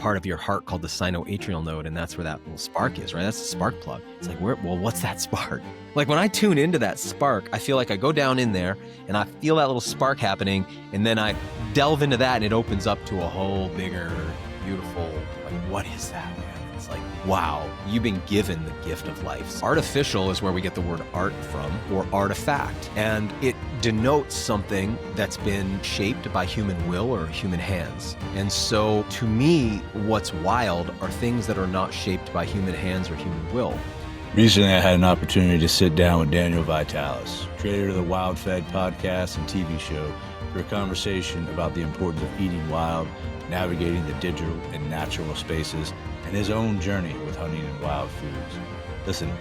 part of your heart called the sinoatrial node, and that's where that little spark is, right? That's the spark plug. It's like, well, what's that spark? Like when I tune into that spark, I feel like I go down in there and I feel that little spark happening, and then I delve into that and it opens up to a whole bigger, beautiful, like, what is that, man? It's like, wow, you've been given the gift of life. Artificial is where we get the word art from, or artifact. And it denotes something that's been shaped by human will or human hands. And so to me, what's wild are things that are not shaped by human hands or human will. Recently, I had an opportunity to sit down with Daniel Vitalis, creator of the WildFed podcast and TV show, for a conversation about the importance of eating wild, navigating the digital and natural spaces, and his own journey with hunting and wild foods. Listen,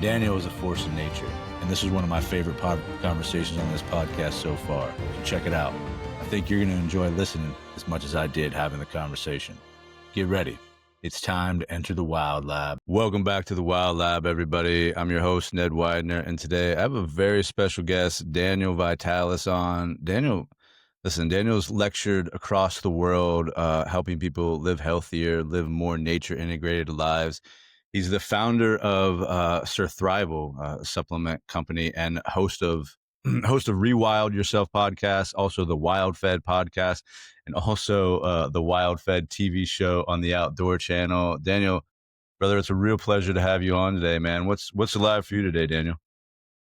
Daniel is a force in nature, and this is one of my favorite conversations on this podcast so far. So check it out. I think you're going to enjoy listening as much as I did having the conversation. Get ready. It's time to enter the Wild Lab. Welcome back to the Wild Lab, everybody. I'm your host, Ned Widener, and today I have a very special guest, Daniel Vitalis, on. Daniel's lectured across the world, helping people live healthier, live more nature-integrated lives. He's the founder of Sir Thrival, a supplement company, and host of Rewild Yourself podcast, also the WildFed podcast, and also the WildFed TV show on the Outdoor Channel. Daniel, brother, it's a real pleasure to have you on today, man. What's alive for you today, Daniel?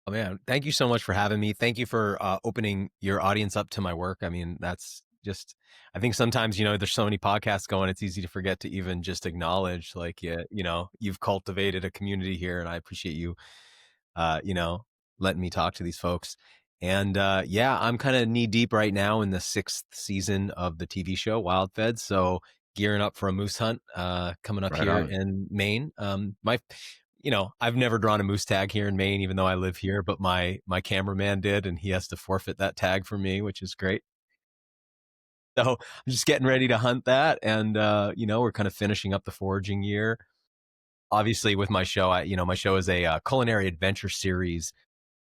Oh man, thank you so much for having me. Thank you for opening your audience up to my work. I mean, that's just, I think sometimes, there's so many podcasts going, it's easy to forget to even just acknowledge, like, you've cultivated a community here, and I appreciate you, letting me talk to these folks. And I'm kind of knee deep right now in the 6th season of the TV show WildFed. So gearing up for a moose hunt coming up Right here on. in Maine. I've never drawn a moose tag here in Maine, even though I live here, but my cameraman did, and he has to forfeit that tag for me, which is great. So I'm just getting ready to hunt that. And, we're kind of finishing up the foraging year. Obviously with my show, my show is a culinary adventure series,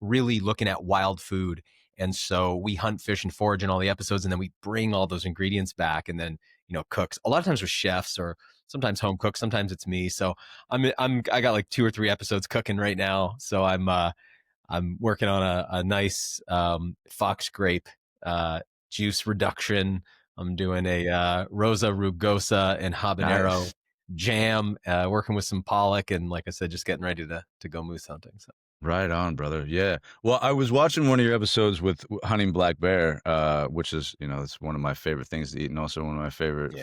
really looking at wild food. And so we hunt, fish, and forage in all the episodes, and then we bring all those ingredients back and then, cooks. A lot of times with chefs or sometimes home cooks, sometimes it's me. So I got like 2 or 3 episodes cooking right now. So I'm working on a nice fox grape juice reduction. I'm doing a Rosa rugosa and habanero jam, working with some pollock, and like I said, just getting ready to go moose hunting. So. Right on, brother. Yeah. Well, I was watching one of your episodes with hunting black bear, which is, it's one of my favorite things to eat, and also one of my favorite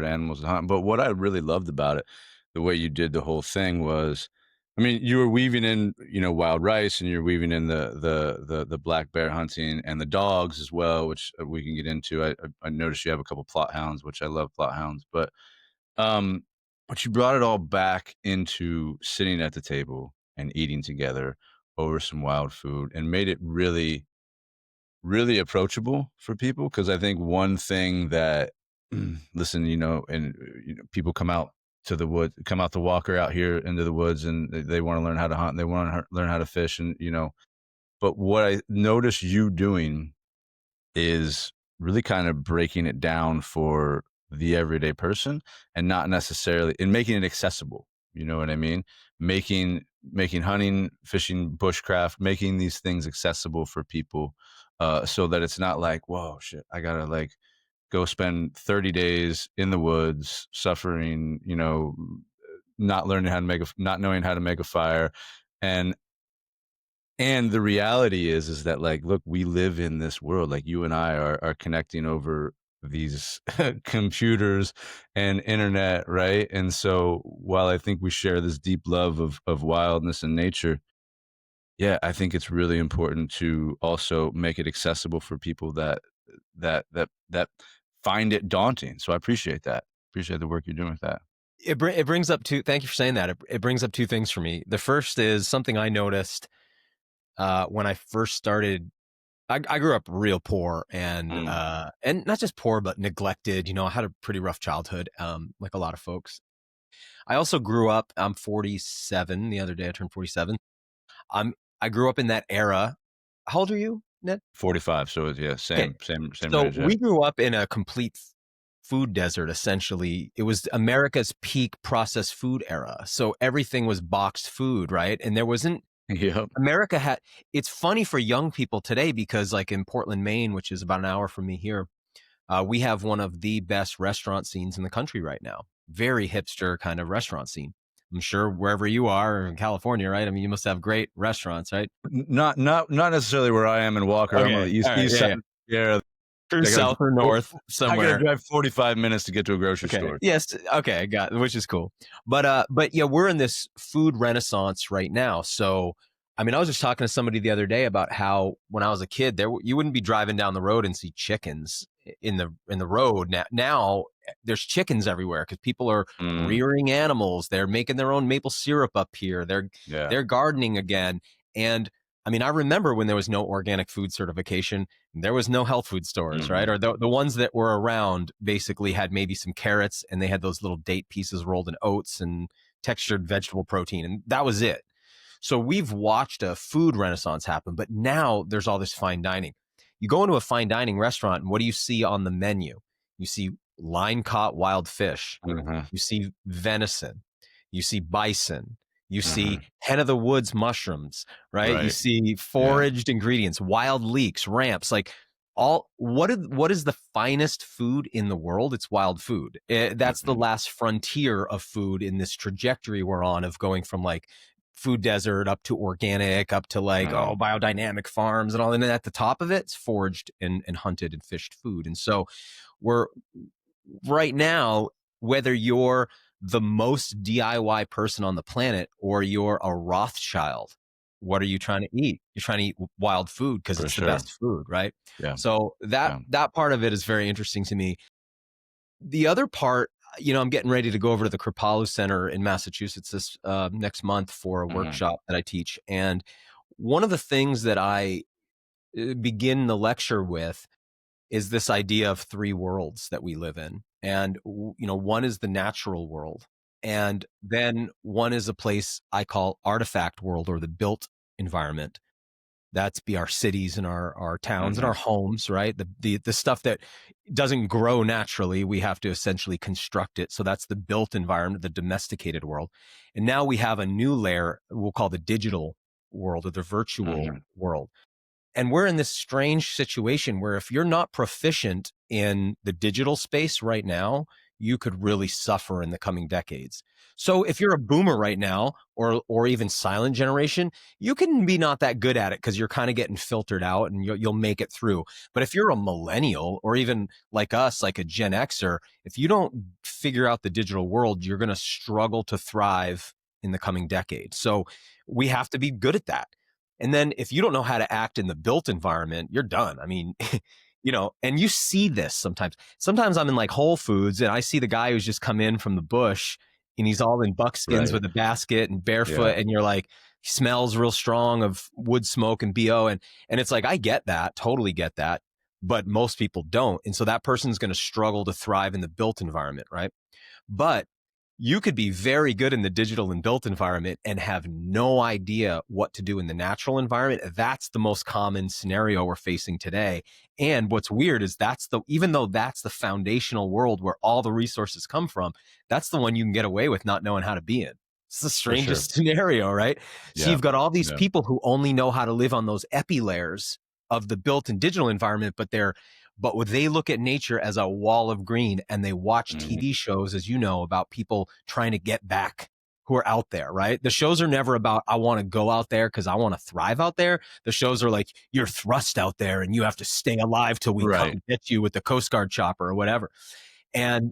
animals to hunt. But what I really loved about it, the way you did the whole thing was, I mean, you were weaving in, wild rice, and you're weaving in the black bear hunting and the dogs as well, which we can get into. I noticed you have a couple plot hounds, which I love plot hounds, but you brought it all back into sitting at the table and eating together over some wild food, and made it really, really approachable for people. Because I think one thing that, listen, people come out to the woods, come out the walker out here into the woods, and they want to learn how to hunt, and they want to learn how to fish, and but what I noticed you doing is really kind of breaking it down for the everyday person, and not necessarily in making it accessible. You know what I mean? Making hunting, fishing, bushcraft, making these things accessible for people, so that it's not like, whoa, shit, I gotta like go spend 30 days in the woods suffering, not knowing how to make a fire. And the reality is that, like, look, we live in this world, like you and I are connecting over these computers and internet, right? And so while I think we share this deep love of wildness and nature, yeah, I think it's really important to also make it accessible for people that find it daunting. So I appreciate that. Appreciate the work you're doing with that. It brings up thank you for saying that. It brings up 2 things for me. The first is something I noticed when I first started. I grew up real poor and not just poor, but neglected. I had a pretty rough childhood, like a lot of folks. I also grew up, I'm 47. The other day I turned 47. I grew up in that era. How old are you, Ned? 45. So yeah, same So age, yeah. we grew up in a complete food desert, essentially. It was America's peak processed food era. So everything was boxed food, right? And there wasn't, Yep. America had, it's funny for young people today because, like in Portland, Maine, which is about an hour from me here, we have one of the best restaurant scenes in the country right now. Very hipster kind of restaurant scene. I'm sure wherever you are in California, right? I mean, you must have great restaurants, right? Not necessarily where I am in Walker. I'm on Okay. the east All right. east Yeah. side. Yeah. Yeah, True I gotta south or north I gotta somewhere. drive 45 minutes to get to a grocery Okay. store. Yes. Okay. I got it, which is cool. But yeah, we're in this food renaissance right now. So, I mean, I was just talking to somebody the other day about how when I was a kid, you wouldn't be driving down the road and see chickens in the road. Now there's chickens everywhere because people are Mm, rearing animals. They're making their own maple syrup up here. yeah. They're gardening again. And I mean, I remember when there was no organic food certification, there was no health food stores, right? Mhm. Or the ones that were around basically had maybe some carrots and they had those little date pieces rolled in oats and textured vegetable protein. And that was it. So we've watched a food renaissance happen, but now there's all this fine dining. You go into a fine dining restaurant and what do you see on the menu? You see line caught wild fish. Mhm. You see venison. You see bison. You see Mhm. hen of the woods mushrooms, right? You Right. see Yeah. foraged ingredients, wild leeks, ramps, like what is the finest food in the world? It's wild food. That's the Mhm. last frontier of food in this trajectory we're on of going from like food desert up to organic, up to like, Mhm. oh, biodynamic farms and all. And then at the top of it, it's foraged and hunted and fished food. And so we're right now, whether you're the most DIY person on the planet or you're a Rothschild, what are you trying to eat? You're trying to eat wild food because For it's the sure. best food, right? Yeah. So that Yeah. that part of it is very interesting to me. The other part, I'm getting ready to go over to the Kripalu Center in Massachusetts this next month for a Mhm. workshop that I teach. And one of the things that I begin the lecture with is this idea of three worlds that we live in. And, one is the natural world. And then one is a place I call artifact world or the built environment. That's be our cities and our towns and our Mhm. homes, right? The stuff that doesn't grow naturally, we have to essentially construct it. So that's the built environment, the domesticated world. And now we have a new layer we'll call the digital world or the virtual Mhm. world. And we're in this strange situation where if you're not proficient in the digital space right now, you could really suffer in the coming decades. So if you're a boomer right now or even silent generation, you can be not that good at it because you're kind of getting filtered out and you'll make it through. But if you're a millennial or even like us, like a Gen Xer, if you don't figure out the digital world, you're going to struggle to thrive in the coming decade. So we have to be good at that. And then if you don't know how to act in the built environment, you're done. I mean, and you see this sometimes. Sometimes I'm in like Whole Foods and I see the guy who's just come in from the bush and he's all in buckskins Right. with a basket and Yeah. barefoot. And you're like, he smells real strong of wood smoke and BO. And it's like, I get that, totally get that. But most people don't. And so that person's going to struggle to thrive in the built environment, right? But you could be very good in the digital and built environment and have no idea what to do in the natural environment. That's the most common scenario we're facing today. And what's weird is even though that's the foundational world where all the resources come from, that's the one you can get away with not knowing how to be in. It's the For sure. strangest scenario, right? So Yeah. you've got all these Yeah. people who only know how to live on those epi layers of the built and digital environment, but when they look at nature as a wall of green and they watch Mhm. TV shows, as you know, about people trying to get back who are out there, right? The shows are never about, I want to go out there because I want to thrive out there. The shows are like, you're thrust out there and you have to stay alive till we come Right. get you with the Coast Guard chopper or whatever. And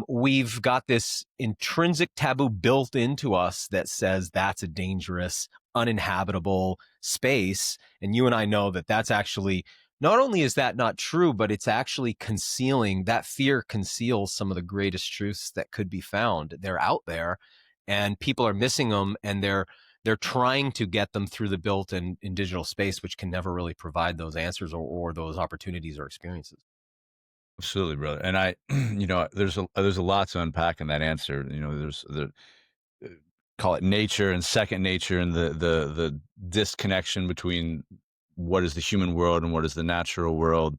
we've got this intrinsic taboo built into us that says that's a dangerous, uninhabitable space. And you and I know that that's actually, not only is that not true, but it's actually concealing, that fear conceals some of the greatest truths that could be found. They're out there and people are missing them and they're trying to get them through the built and in digital space, which can never really provide those answers or those opportunities or experiences. Absolutely, brother. And there's a lot to unpack in that answer. There's the uh, call it nature and second nature and the disconnection between what is the human world and what is the natural world.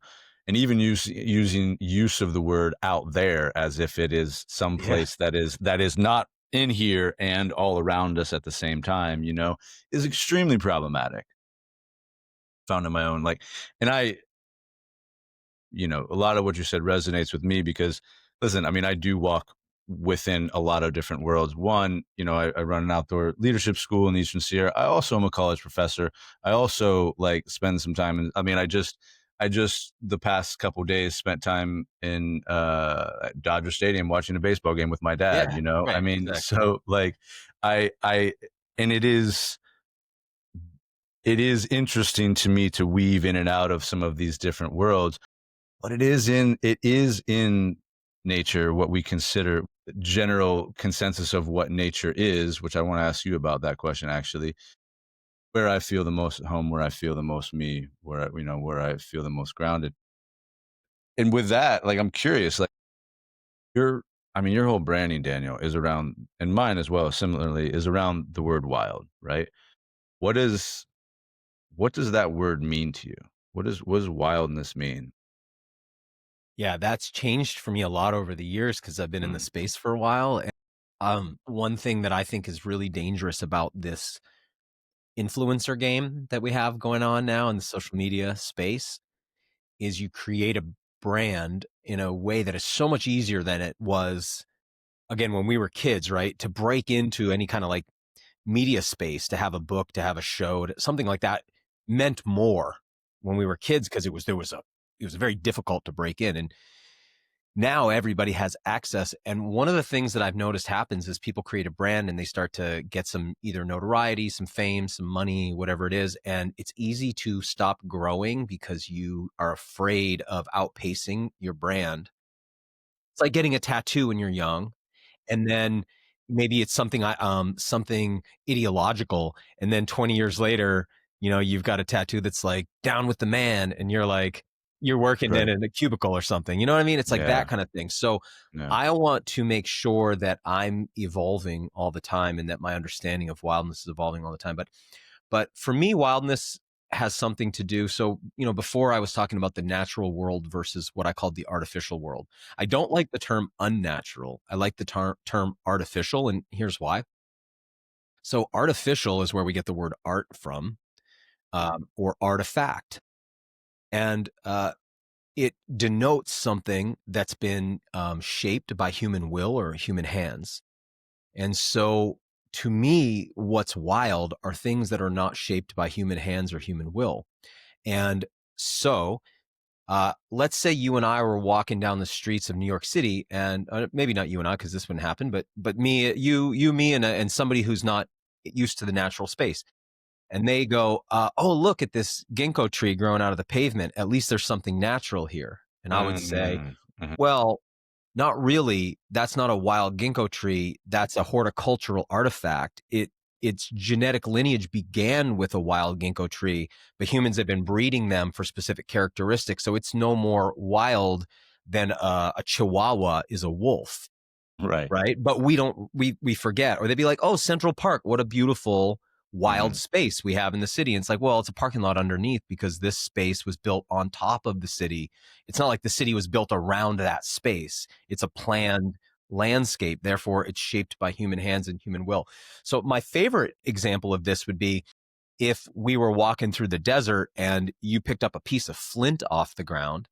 and even using use of the word out there as if it is Yeah. someplace that is not in here and all around us at the same time, is extremely problematic. Found in my own and a lot of what you said resonates with me because, listen, I mean, I do walk within a lot of different worlds. One, I run an outdoor leadership school in Eastern Sierra. I also am a college professor. I also spend some time in, I mean, I just the past couple days spent time in Dodger Stadium watching a baseball game with my dad, Yeah. I Right. mean, Exactly. so I and it is interesting to me to weave in and out of some of these different worlds, but it is in nature what we consider general consensus of what nature is, which I want to ask you about that question actually. Where I feel the most at home, where I feel the most me, where I feel the most grounded. And with that, I'm curious, your I mean, your whole branding, Daniel, is around, and mine as well, similarly, is around the word wild, right? What is what does that word mean to you? What does wildness mean? Yeah, that's changed for me a lot over the years because I've been in the Mm, space for a while. And, one thing that I think is really dangerous about this influencer game that we have going on now in the social media space is you create a brand in a way that is so much easier than it was again when we were kids, right? To break into any kind of like media space, to have a book, to have a show, something like that meant more when we were kids because it was very difficult to break in. And now everybody has access. And one of the things that I've noticed happens is people create a brand and they start to get some either notoriety, some fame, some money, whatever it is. And it's easy to stop growing because you are afraid of outpacing your brand. It's like getting a tattoo when you're young and then maybe it's something ideological, and then 20 years later, you've got a tattoo that's like down with the man, and you're working right. in a cubicle or something. You know what I mean? It's like that Yeah. kind of thing. So Yeah. I want to make sure that I'm evolving all the time and that my understanding of wildness is evolving all the time. But for me, wildness has something to do. So, before I was talking about the natural world versus what I called the artificial world. I don't like the term unnatural. I like the term artificial. And here's why. So, artificial is where we get the word art from, or artifact. And it denotes something that's been shaped by human will or human hands. And so, to me, what's wild are things that are not shaped by human hands or human will. And so, let's say you and I were walking down the streets of New York City, and maybe not you and I, because this wouldn't happen, but me, you, me, and somebody who's not used to the natural space, and they go, "Oh, look at this ginkgo tree growing out of the pavement. At least there's something natural here." And I would say, Mm, mhm. "Well, not really. That's not a wild ginkgo tree. That's a horticultural artifact. Its genetic lineage began with a wild ginkgo tree, but humans have been breeding them for specific characteristics. So it's no more wild than a chihuahua is a wolf, Right. right? But we forget, or they'd be like, "Oh, Central Park, what a beautiful wild Mhm. space we have in the city." And it's like, well, it's a parking lot underneath because this space was built on top of the city. It's not like the city was built around that space. It's a planned landscape. Therefore, it's shaped by human hands and human will. So my favorite example of this would be if we were walking through the desert and you picked up a piece of flint off the ground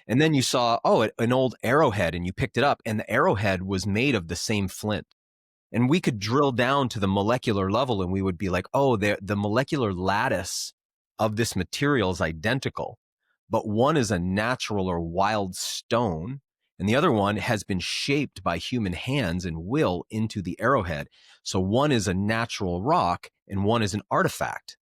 and then you saw, oh, an old arrowhead and you picked it up and the arrowhead was made of the same flint. And we could drill down to the molecular level and we would be like, oh, the molecular lattice of this material is identical, but one is a natural or wild stone and the other one has been shaped by human hands and will into the arrowhead. So one is a natural rock and one is an artifact.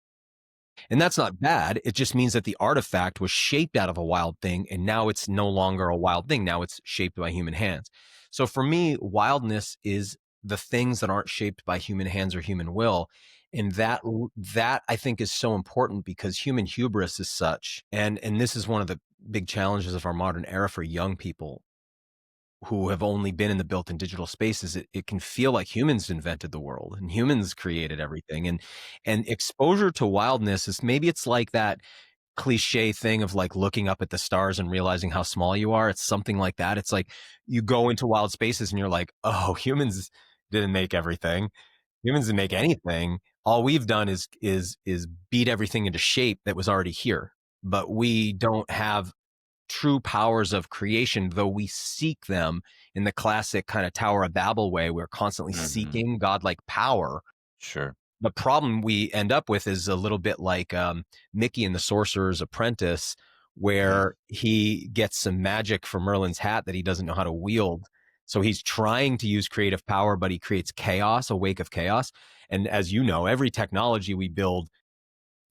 And that's not bad. It just means that the artifact was shaped out of a wild thing and now it's no longer a wild thing. Now it's shaped by human hands. So for me, wildness is the things that aren't shaped by human hands or human will. And that I think is so important because human hubris is such. And this is one of the big challenges of our modern era for young people who have only been in the built in digital spaces. It can feel like humans invented the world and humans created everything. And exposure to wildness is maybe it's like that cliche thing of like looking up at the stars and realizing how small you are. It's something like that. It's like you go into wild spaces and you're like, oh, humans didn't make everything. Humans didn't make anything. All we've done is beat everything into shape that was already here. But we don't have true powers of creation, though we seek them in the classic kind of Tower of Babel way. We're constantly Mhm. seeking godlike power. Sure. The problem we end up with is a little bit like Mickey and the Sorcerer's Apprentice, Mhm. where he gets some magic from Merlin's hat that he doesn't know how to wield. So he's trying to use creative power, but he creates chaos, a wake of chaos. And as you know, every technology we build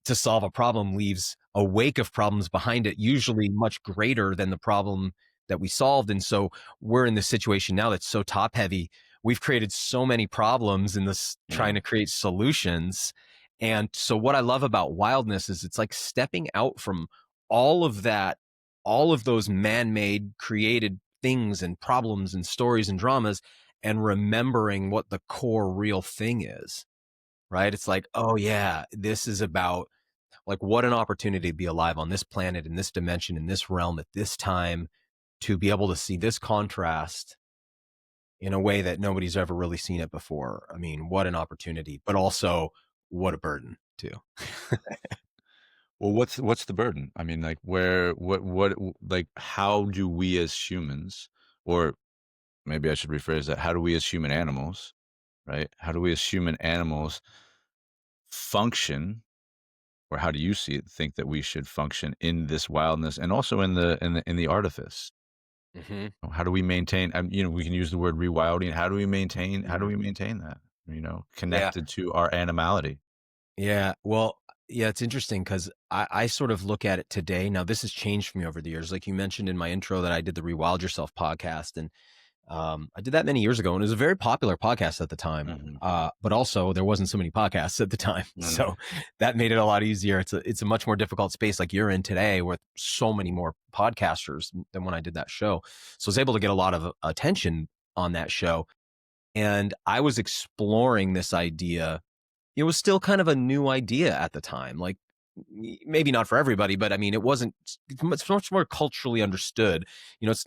to solve a problem leaves a wake of problems behind it, usually much greater than the problem that we solved. And so we're in this situation now that's so top heavy. We've created so many problems in this Yeah. trying to create solutions. And so what I love about wildness is it's like stepping out from all of that, all of those man-made created things and problems and stories and dramas, and remembering what the core real thing is, right? It's like, oh yeah, this is about like what an opportunity to be alive on this planet, in this dimension, in this realm, at this time, to be able to see this contrast in a way that nobody's ever really seen it before. I mean, what an opportunity, but also what a burden too. Well, what's the burden? I mean, like, where what like, how do we as humans, or maybe I should rephrase that, how do we as human animals, right? How do we as human animals function, or how do you see it, think that we should function in this wildness and also in the artifice? Hmm. How do we maintain, we can use the word rewilding. How do Hmm. we maintain that, Yeah. connected to our animality? Yeah. Well, yeah, it's interesting because I sort of look at it today. Now, this has changed for me over the years. Like you mentioned in my intro that I did the Rewild Yourself podcast. And I did that many years ago, and it was a very popular podcast at the time. Mhm. But also, there wasn't so many podcasts at the time, Mm. so that made it a lot easier. It's a much more difficult space like you're in today, with so many more podcasters than when I did that show. So I was able to get a lot of attention on that show, and I was exploring this idea. It was still kind of a new idea at the time, like maybe not for everybody, but I mean, it wasn't. It's much more culturally understood. It's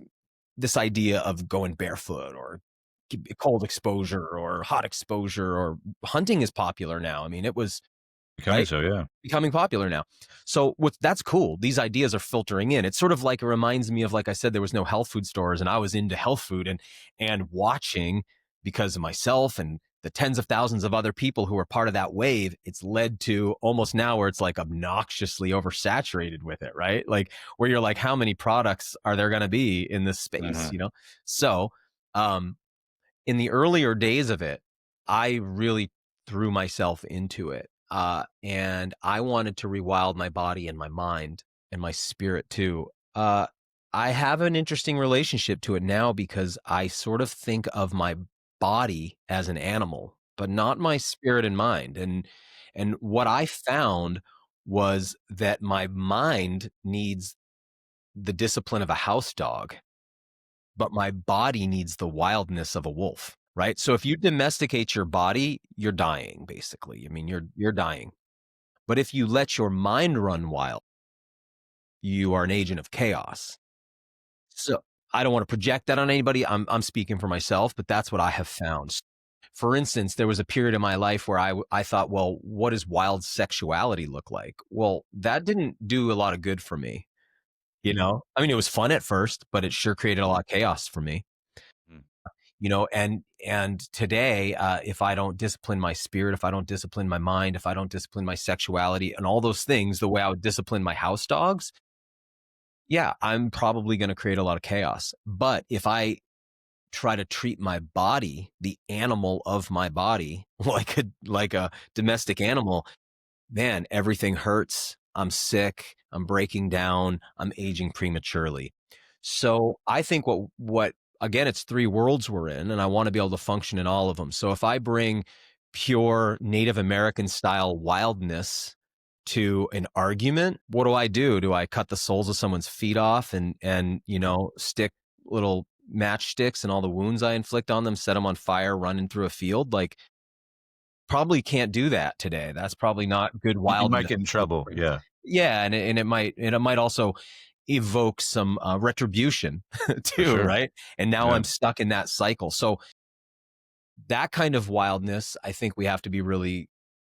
this idea of going barefoot or cold exposure or hot exposure, or hunting is popular now. I mean, it was Becoming right so, yeah. becoming popular now. So that's cool. These ideas are filtering in. It's sort of like, it reminds me of, like I said, there was no health food stores and I was into health food, and watching, because of myself and the tens of thousands of other people who are part of that wave, it's led to almost now where it's like obnoxiously oversaturated with it, right? Like where you're like, how many products are there going to be in this space, Mhm. So, um, in the earlier days of it, I really threw myself into it. And I wanted to rewild my body and my mind and my spirit too. I have an interesting relationship to it now because I sort of think of my body as an animal, but not my spirit and mind. And what I found was that my mind needs the discipline of a house dog, but my body needs the wildness of a wolf, right? So if you domesticate your body, you're dying basically. I mean, you're dying. But if you let your mind run wild, you are an agent of chaos. So I don't want to project that on anybody. I'm speaking for myself, but that's what I have found. For instance, there was a period in my life where I thought, well, what does wild sexuality look like? Well, that didn't do a lot of good for me. I mean, it was fun at first, but it sure created a lot of chaos for me. Mm. And today, if I don't discipline my spirit, if I don't discipline my mind, if I don't discipline my sexuality and all those things the way I would discipline my house dogs, yeah, I'm probably going to create a lot of chaos. But if I try to treat my body, the animal of my body, like a domestic animal, man, everything hurts. I'm sick. I'm breaking down. I'm aging prematurely. So I think what again, it's three worlds we're in, and I want to be able to function in all of them. So if I bring pure Native American style wildness to an argument, what do I do? Do I cut the soles of someone's feet off and stick little matchsticks and all the wounds I inflict on them, set them on fire, running through a field? Like, probably can't do that today. That's probably not good You might wildness. get in trouble, yeah. Yeah, and it might also evoke some retribution For too, sure. right? And now Yeah. I'm stuck in that cycle. So that kind of wildness, I think we have to be really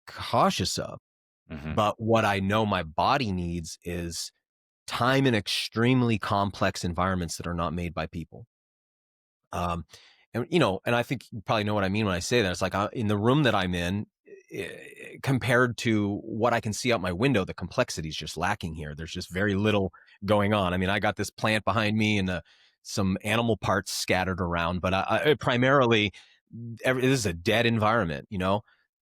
cautious of. Hmm. But what I know my body needs is time in extremely complex environments that are not made by people. Um, and I think you probably know what I mean when I say that. It's like in the room that I'm in, compared to what I can see out my window, the complexity is just lacking here. There's just very little going on. I mean, I got this plant behind me and some animal parts scattered around, but primarily, this is a dead environment.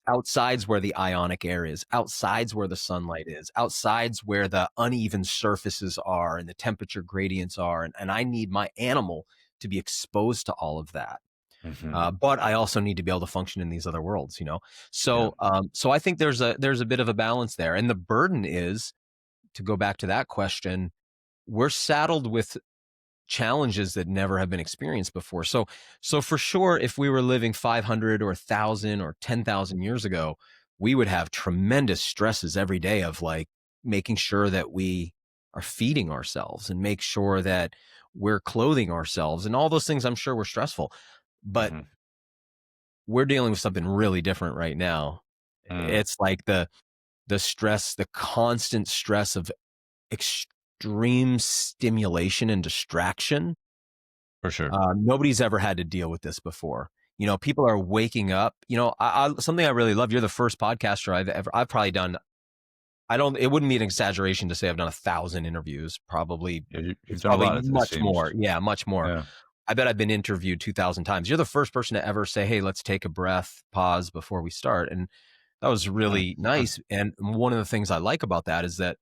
Outside's where the ionic air is. Outside's where the sunlight is. Outside's where the uneven surfaces are and the temperature gradients are. And I need my animal to be exposed to all of that. Hmm. But I also need to be able to function in these other worlds. Yeah. So I think there's a bit of a balance there. And the burden is, to go back to that question, we're saddled with challenges that never have been experienced before. So for sure, if we were living 500 or 1,000 or 10,000 years ago, we would have tremendous stresses every day of like making sure that we are feeding ourselves and make sure that we're clothing ourselves and all those things. I'm sure were stressful, but Hmm. we're dealing with something really different right now. Mm. It's like the stress, the constant stress of extreme stimulation and distraction. For sure. Nobody's ever had to deal with this before. People are waking up. Something I really love. You're the first podcaster I've probably done. It wouldn't be an exaggeration to say I've done 1,000 interviews. Probably, Yeah, you've it's done a probably lot, it much seems. more. Yeah, much more. Yeah. I bet I've been interviewed 2,000 times. You're the first person to ever say, "Hey, let's take a breath, pause before we start." And that was Mm. really nice. And one of the things I like about that is that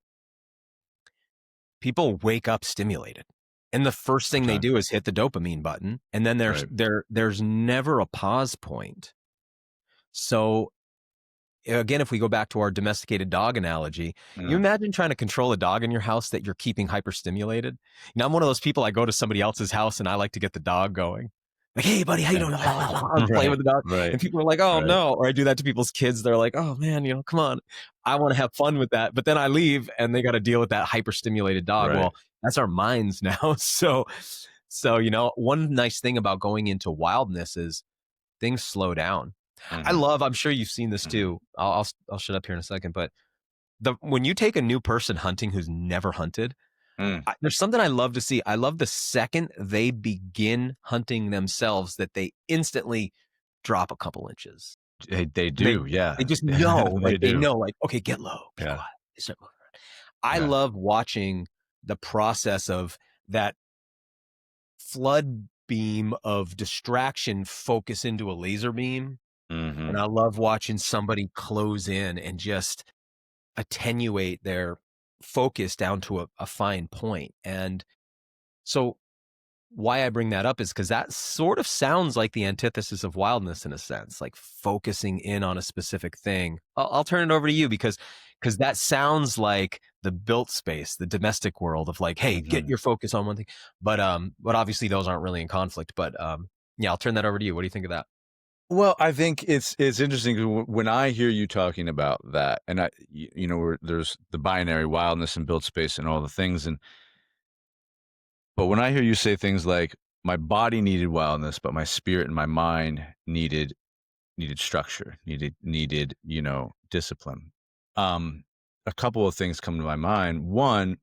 people wake up stimulated. And the first thing they Okay. do is hit the dopamine button. And then there's Right. there's never a pause point. So again, if we go back to our domesticated dog analogy, you Yeah. imagine trying to control a dog in your house that you're keeping hyperstimulated. I'm one of those people. I go to somebody else's house and I like to get the dog going. Like, hey, buddy, how you Yeah. doing? I'm playing Right. with the dog, Right. and people are like, "Oh Right. no!" Or I do that to people's kids. They're like, "Oh man, come on, I want to have fun with that." But then I leave, and they got to deal with that hyperstimulated dog. Right. Well, that's our minds now. So one nice thing about going into wildness is things slow down. Mhm. I'm sure you've seen this Mhm. too. I'll shut up here in a second, but when you take a new person hunting who's never hunted, Mm. there's something I love to see. I love the second they begin hunting themselves that they instantly drop a couple inches. They They do, yeah. they just know, They they do. know, like, okay, get low, be Yeah. quiet. They start moving around. I Yeah. love watching the process of that flood beam of distraction focus into a laser beam. And Mhm. I love watching somebody close in and just attenuate their focus down to a fine point. And so why I bring that up is because that sort of sounds like the antithesis of wildness in a sense, like focusing in on a specific thing. I'll turn it over to you because that sounds like the built space, the domestic world of like, hey, get Mhm. your focus on one thing. But obviously those aren't really in conflict. But yeah, I'll turn that over to you. What do you think of that? Well, I think it's interesting 'cause when I hear you talking about that, and where there's the binary wildness and built space and all the things, but when I hear you say things like, "My body needed wildness, but my spirit and my mind needed structure, needed, discipline." Um, a couple of things come to my mind. One,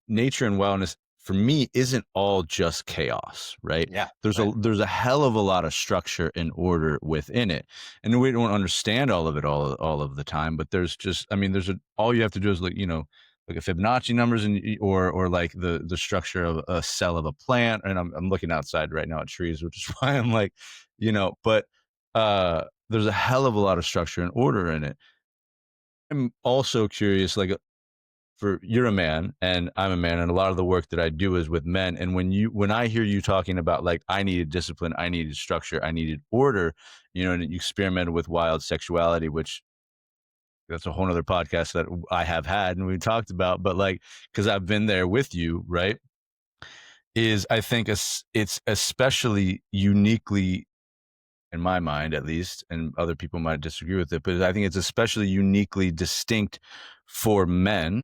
nature and wellness for me isn't all just chaos, right? Yeah, There's right. a hell of a lot of structure and order within it. And we don't understand all of it all of the time, but there's just I mean, all you have to do is like a Fibonacci numbers or like the structure of a cell of a plant. And I'm looking outside right now at trees, which is why I'm like, but there's a hell of a lot of structure and order in it. I'm also curious, like for you're a man and I'm a man, and a lot of the work that I do is with men. And when I hear you talking about like I needed discipline, I needed structure, I needed order, and you experimented with wild sexuality, which that's a whole nother podcast that I have had and we talked about, but like because I've been there with you, right? Is I think it's especially uniquely in my mind at least, and other people might disagree with it, but I think it's especially uniquely distinct for men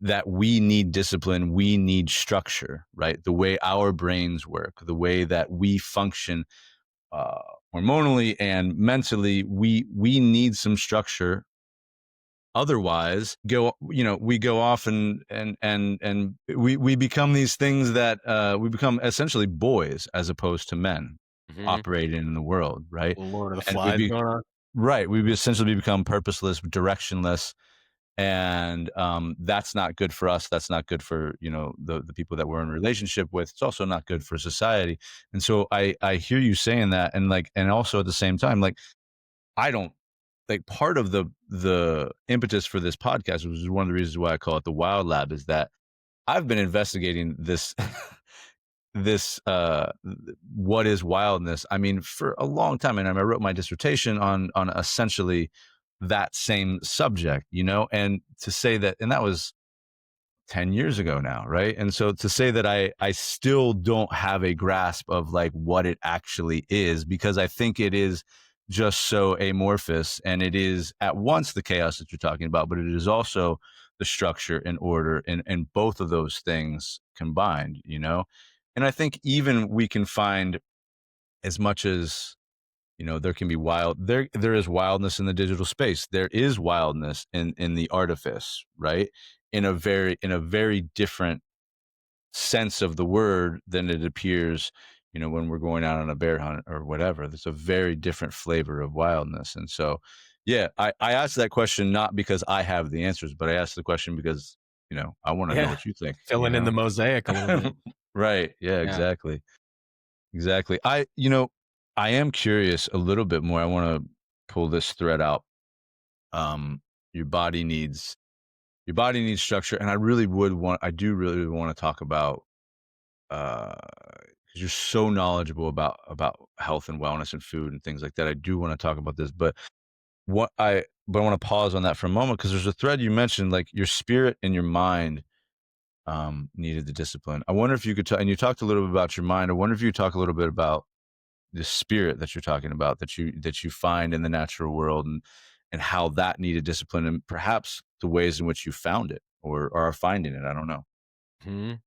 that we need discipline, we need structure, right? The way our brains work, the way that we function uh, hormonally and mentally, we need some structure. Otherwise, we go off and we become these things that we become essentially boys as opposed to men Hmm. operating in the world, right? Lord of the And Flies going on. we essentially become purposeless, directionless, and that's not good for us. That's not good for the people that we're in a relationship with. It's also not good for society. And so I hear you saying that, and and also at the same time, like, I don't like, part of the impetus for this podcast, which is one of the reasons why I call it the Wild Lab, is that I've been investigating this this what is wildness. I mean, for a long time, and I wrote my dissertation on essentially that same subject, and to say that, and that was 10 years ago now, right? And so to say that I still don't have a grasp of like what it actually is, because I think it is just so amorphous, and it is at once the chaos that you're talking about, but it is also the structure and order, and both of those things combined. And I think even we can find, as much as there can be there is wildness in the digital space. There is wildness in the artifice, right? In a very different sense of the word than it appears, when we're going out on a bear hunt or whatever. There's a very different flavor of wildness. And so, yeah, I asked that question not because I have the answers, but I asked the question because, I want to know Yeah, what you think, filling in the mosaic a little bit. Right. Yeah, Yeah. exactly. Exactly. I am curious a little bit more. I want to pull this thread out. Um, your body needs structure, and I do really want to talk about, because you're so knowledgeable about health and wellness and food and things like that. I do want to talk about this, but I want to pause on that for a moment, because there's a thread you mentioned, like your spirit and your mind needed the discipline. I wonder if you could and you talked a little bit about your mind. I wonder if you could talk a little bit about the spirit that you're talking about, that you find in the natural world, and how that needed discipline, and perhaps the ways in which you found it, or are finding it. I don't know. Mhm.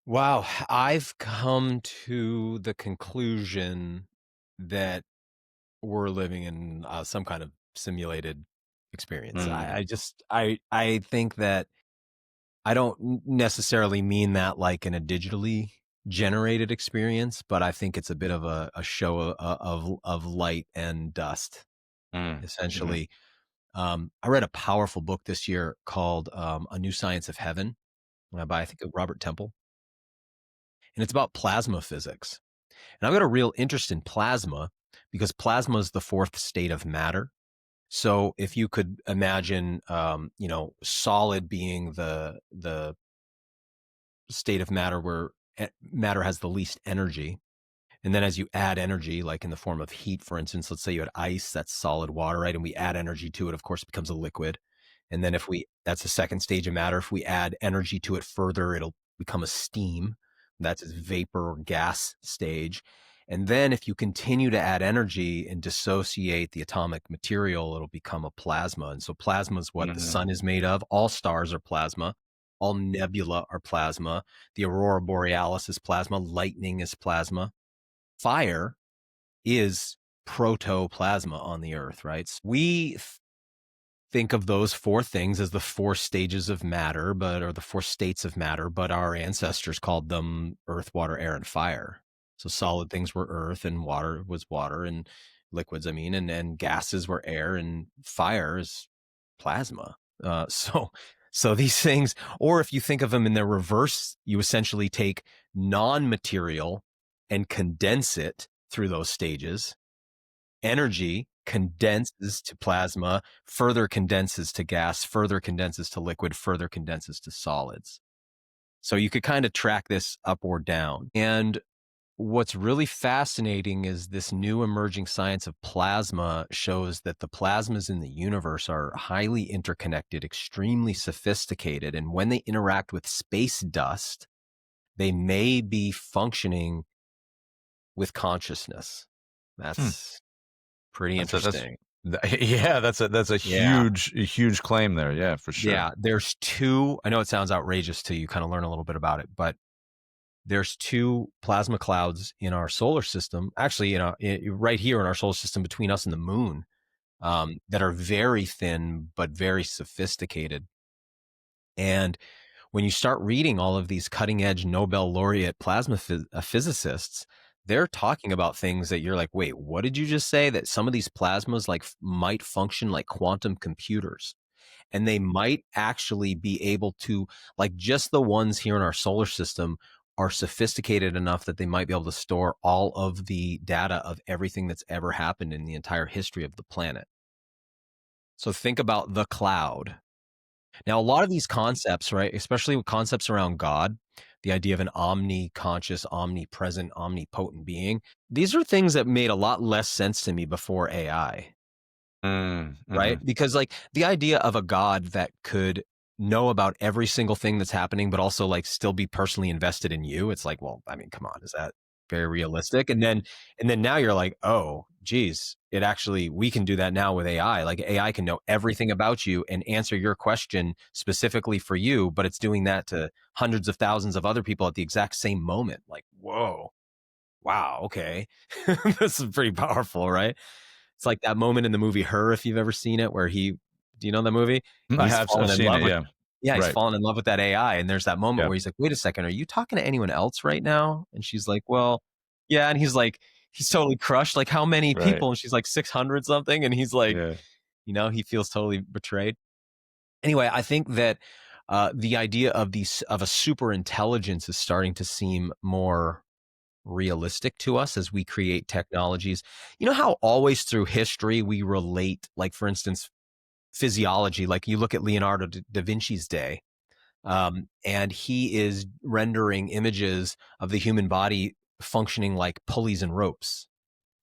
Wow, I've come to the conclusion that we're living in, some kind of simulated experience. Mm, I think that I don't necessarily mean that like in a digitally generated experience, but I think it's a bit of a show of light and dust, mhm, essentially. I read a powerful book this year called A New Science of Heaven, by I think Robert Temple, and it's about plasma physics. And I've got a real interest in plasma because plasma is the fourth state of matter. So if you could imagine, solid being the state of matter where matter has the least energy, and then as you add energy, like in the form of heat, for instance, let's say you had ice, that's solid water, right? And we add energy to it, of course, it becomes a liquid. And then that's the second stage of matter. If we add energy to it further, it'll become a steam. That's its vapor or gas stage. And then if you continue to add energy and dissociate the atomic material, it'll become a plasma. And so plasma is what the mhm, sun is made of. All stars are plasma. All nebula are plasma. The aurora borealis is plasma. Lightning is plasma. Fire is protoplasma on the earth, right? So we think of those four things as the four stages of matter, or the four states of matter, but our ancestors called them earth, water, air, and fire. So solid things were earth, and water was water, and liquids, and gases were air, and fire is plasma. So these things, or if you think of them in their reverse, you essentially take non-material and condense it through those stages. Energy condenses to plasma, further condenses to gas, further condenses to liquid, further condenses to solids. So you could kind of track this up or down. And what's really fascinating is this new emerging science of plasma shows that the plasmas in the universe are highly interconnected, extremely sophisticated. And when they interact with space dust, they may be functioning with consciousness. hmm. That's pretty That's interesting. Yeah, that's Yeah. a huge claim there. Yeah, for sure. Yeah. There's two, I know it sounds outrageous till you kind of learn a little bit about it, but there's two plasma clouds in our solar system, actually, right here in our solar system between us and the moon, that are very thin, but very sophisticated. And when you start reading all of these cutting edge Nobel laureate plasma physicists, they're talking about things that you're like, wait, what did you just say? That some of these plasmas like might function like quantum computers, and they might actually be able to, like, just the ones here in our solar system are sophisticated enough that they might be able to store all of the data of everything that's ever happened in the entire history of the planet. So think about the cloud. Now, a lot of these concepts, right, especially with concepts around God, the idea of an omni-conscious, omnipresent, omnipotent being, these are things that made a lot less sense to me before AI, Mm, right? mhm. Because like the idea of a God that could know about every single thing that's happening, but also like still be personally invested in you. It's like, well, I mean, come on, is that very realistic? And then now you're like, oh, geez, it actually, we can do that now with AI. Like AI can know everything about you and answer your question specifically for you, but it's doing that to hundreds of thousands of other people at the exact same moment. Like, whoa, wow, okay. This is pretty powerful, right? It's like that moment in the movie Her, if you've ever seen it, where do you know the movie? I He's have I've fallen in seen love it, with yeah. Yeah, he's Right. fallen in love with that AI, and there's that moment Yeah. where he's like, "Wait a second, are you talking to anyone else right now?" And she's like, "Well, yeah," and he's like, he's totally crushed, like, "How many Right. people?" And she's like, "600 something," and he's like, Yeah. he feels totally betrayed. Anyway, I think that, the idea of a super intelligence is starting to seem more realistic to us as we create technologies. You know how always through history we relate, like, for instance, physiology, like you look at Leonardo da Vinci's day, and he is rendering images of the human body functioning like pulleys and ropes.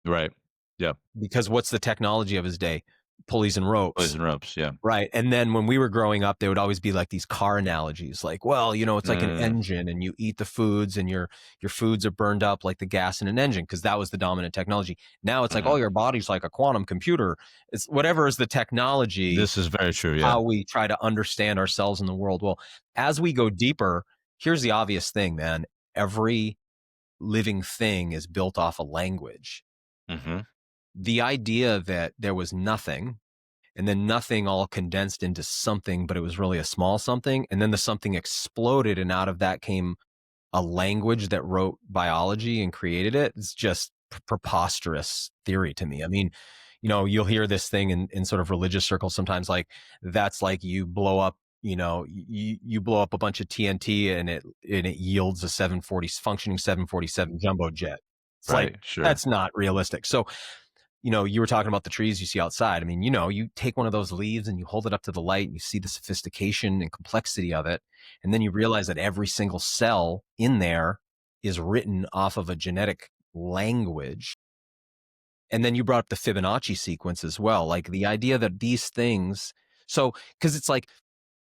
Right. Yeah. Because what's the technology of his day? Pulleys and ropes. Poison ropes, yeah. Right. And then when we were growing up, there would always be like these car analogies, like, well, it's like an Mm, engine and you eat the foods and your foods are burned up like the gas in an engine, because that was the dominant technology. Now it's like, oh, mhm. your body's like a quantum computer. It's whatever is the technology, This is very true, yeah. how we try to understand ourselves in the world. Well, as we go deeper, here's the obvious thing, man. Every living thing is built off a language. Mhm. The idea that there was nothing, and then nothing all condensed into something, but it was really a small something, and then the something exploded, and out of that came a language that wrote biology and created it. It's just preposterous theory to me. I mean, you'll hear this thing in sort of religious circles sometimes, like that's like you blow up, you blow up a bunch of TNT and it yields a 740 functioning 747 jumbo jet. It's like, Right, sure. that's not realistic. So, you were talking about the trees you see outside. I mean, you take one of those leaves and you hold it up to the light and you see the sophistication and complexity of it. And then you realize that every single cell in there is written off of a genetic language. And then you brought up the Fibonacci sequence as well. Like the idea that these things, so, because it's like,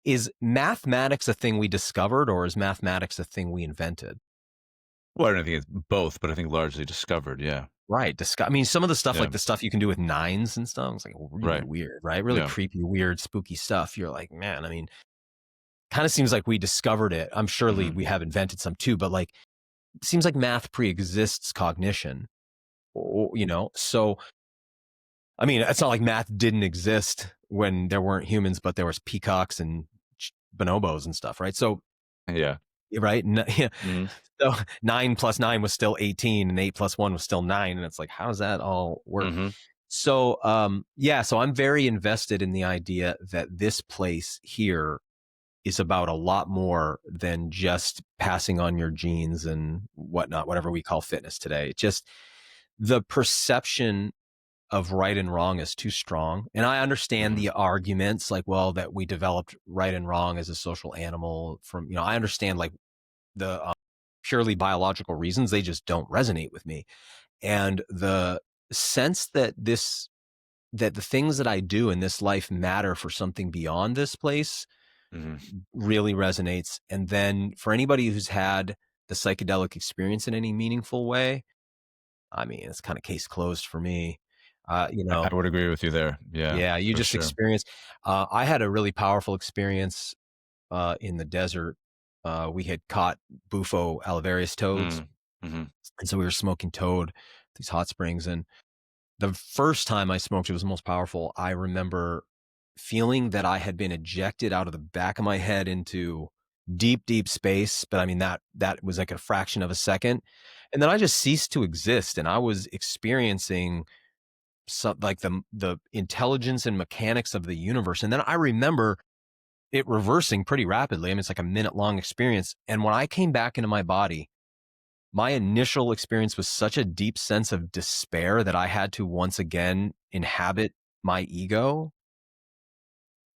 is mathematics a thing we discovered or is mathematics a thing we invented? Well, I don't think it's both, but I think largely discovered, yeah. Right. I mean, some of the stuff, Yeah. like the stuff you can do with nines and stuff, it's like really Right. weird, right? Really Yeah. creepy, weird, spooky stuff. You're like, man, I mean, kind of seems like we discovered it. I'm surely Mhm. we have invented some too, but like, it seems like math pre-exists cognition. So I mean, it's not like math didn't exist when there weren't humans, but there was peacocks and bonobos and stuff, right? So, Yeah. right, yeah. Mhm. So 9 plus 9 was still 18, and 8 plus 1 was still 9, and it's like, how does that all work? Mhm. So, yeah, so I'm very invested in the idea that this place here is about a lot more than just passing on your genes and whatnot, whatever we call fitness today. Just the perception of right and wrong is too strong. And I understand Mhm. the arguments like, well, that we developed right and wrong as a social animal from, I understand like the purely biological reasons. They just don't resonate with me. And the sense that the things that I do in this life matter for something beyond this place Mhm. really resonates. And then for anybody who's had the psychedelic experience in any meaningful way, I mean, it's kind of case closed for me. You I know, would agree with you there. Yeah, yeah, you for just sure. experience. I had a really powerful experience in the desert. We had caught bufo alivarius toads, Mm. Mhm. and so we were smoking toad, these hot springs. And the first time I smoked, it was the most powerful. I remember feeling that I had been ejected out of the back of my head into deep, deep space. But I mean, that was like a fraction of a second. And then I just ceased to exist. And I was experiencing some like the intelligence and mechanics of the universe. And then I remember it reversing pretty rapidly. I mean, it's like a minute long experience. And when I came back into my body, my initial experience was such a deep sense of despair that I had to once again inhabit my ego.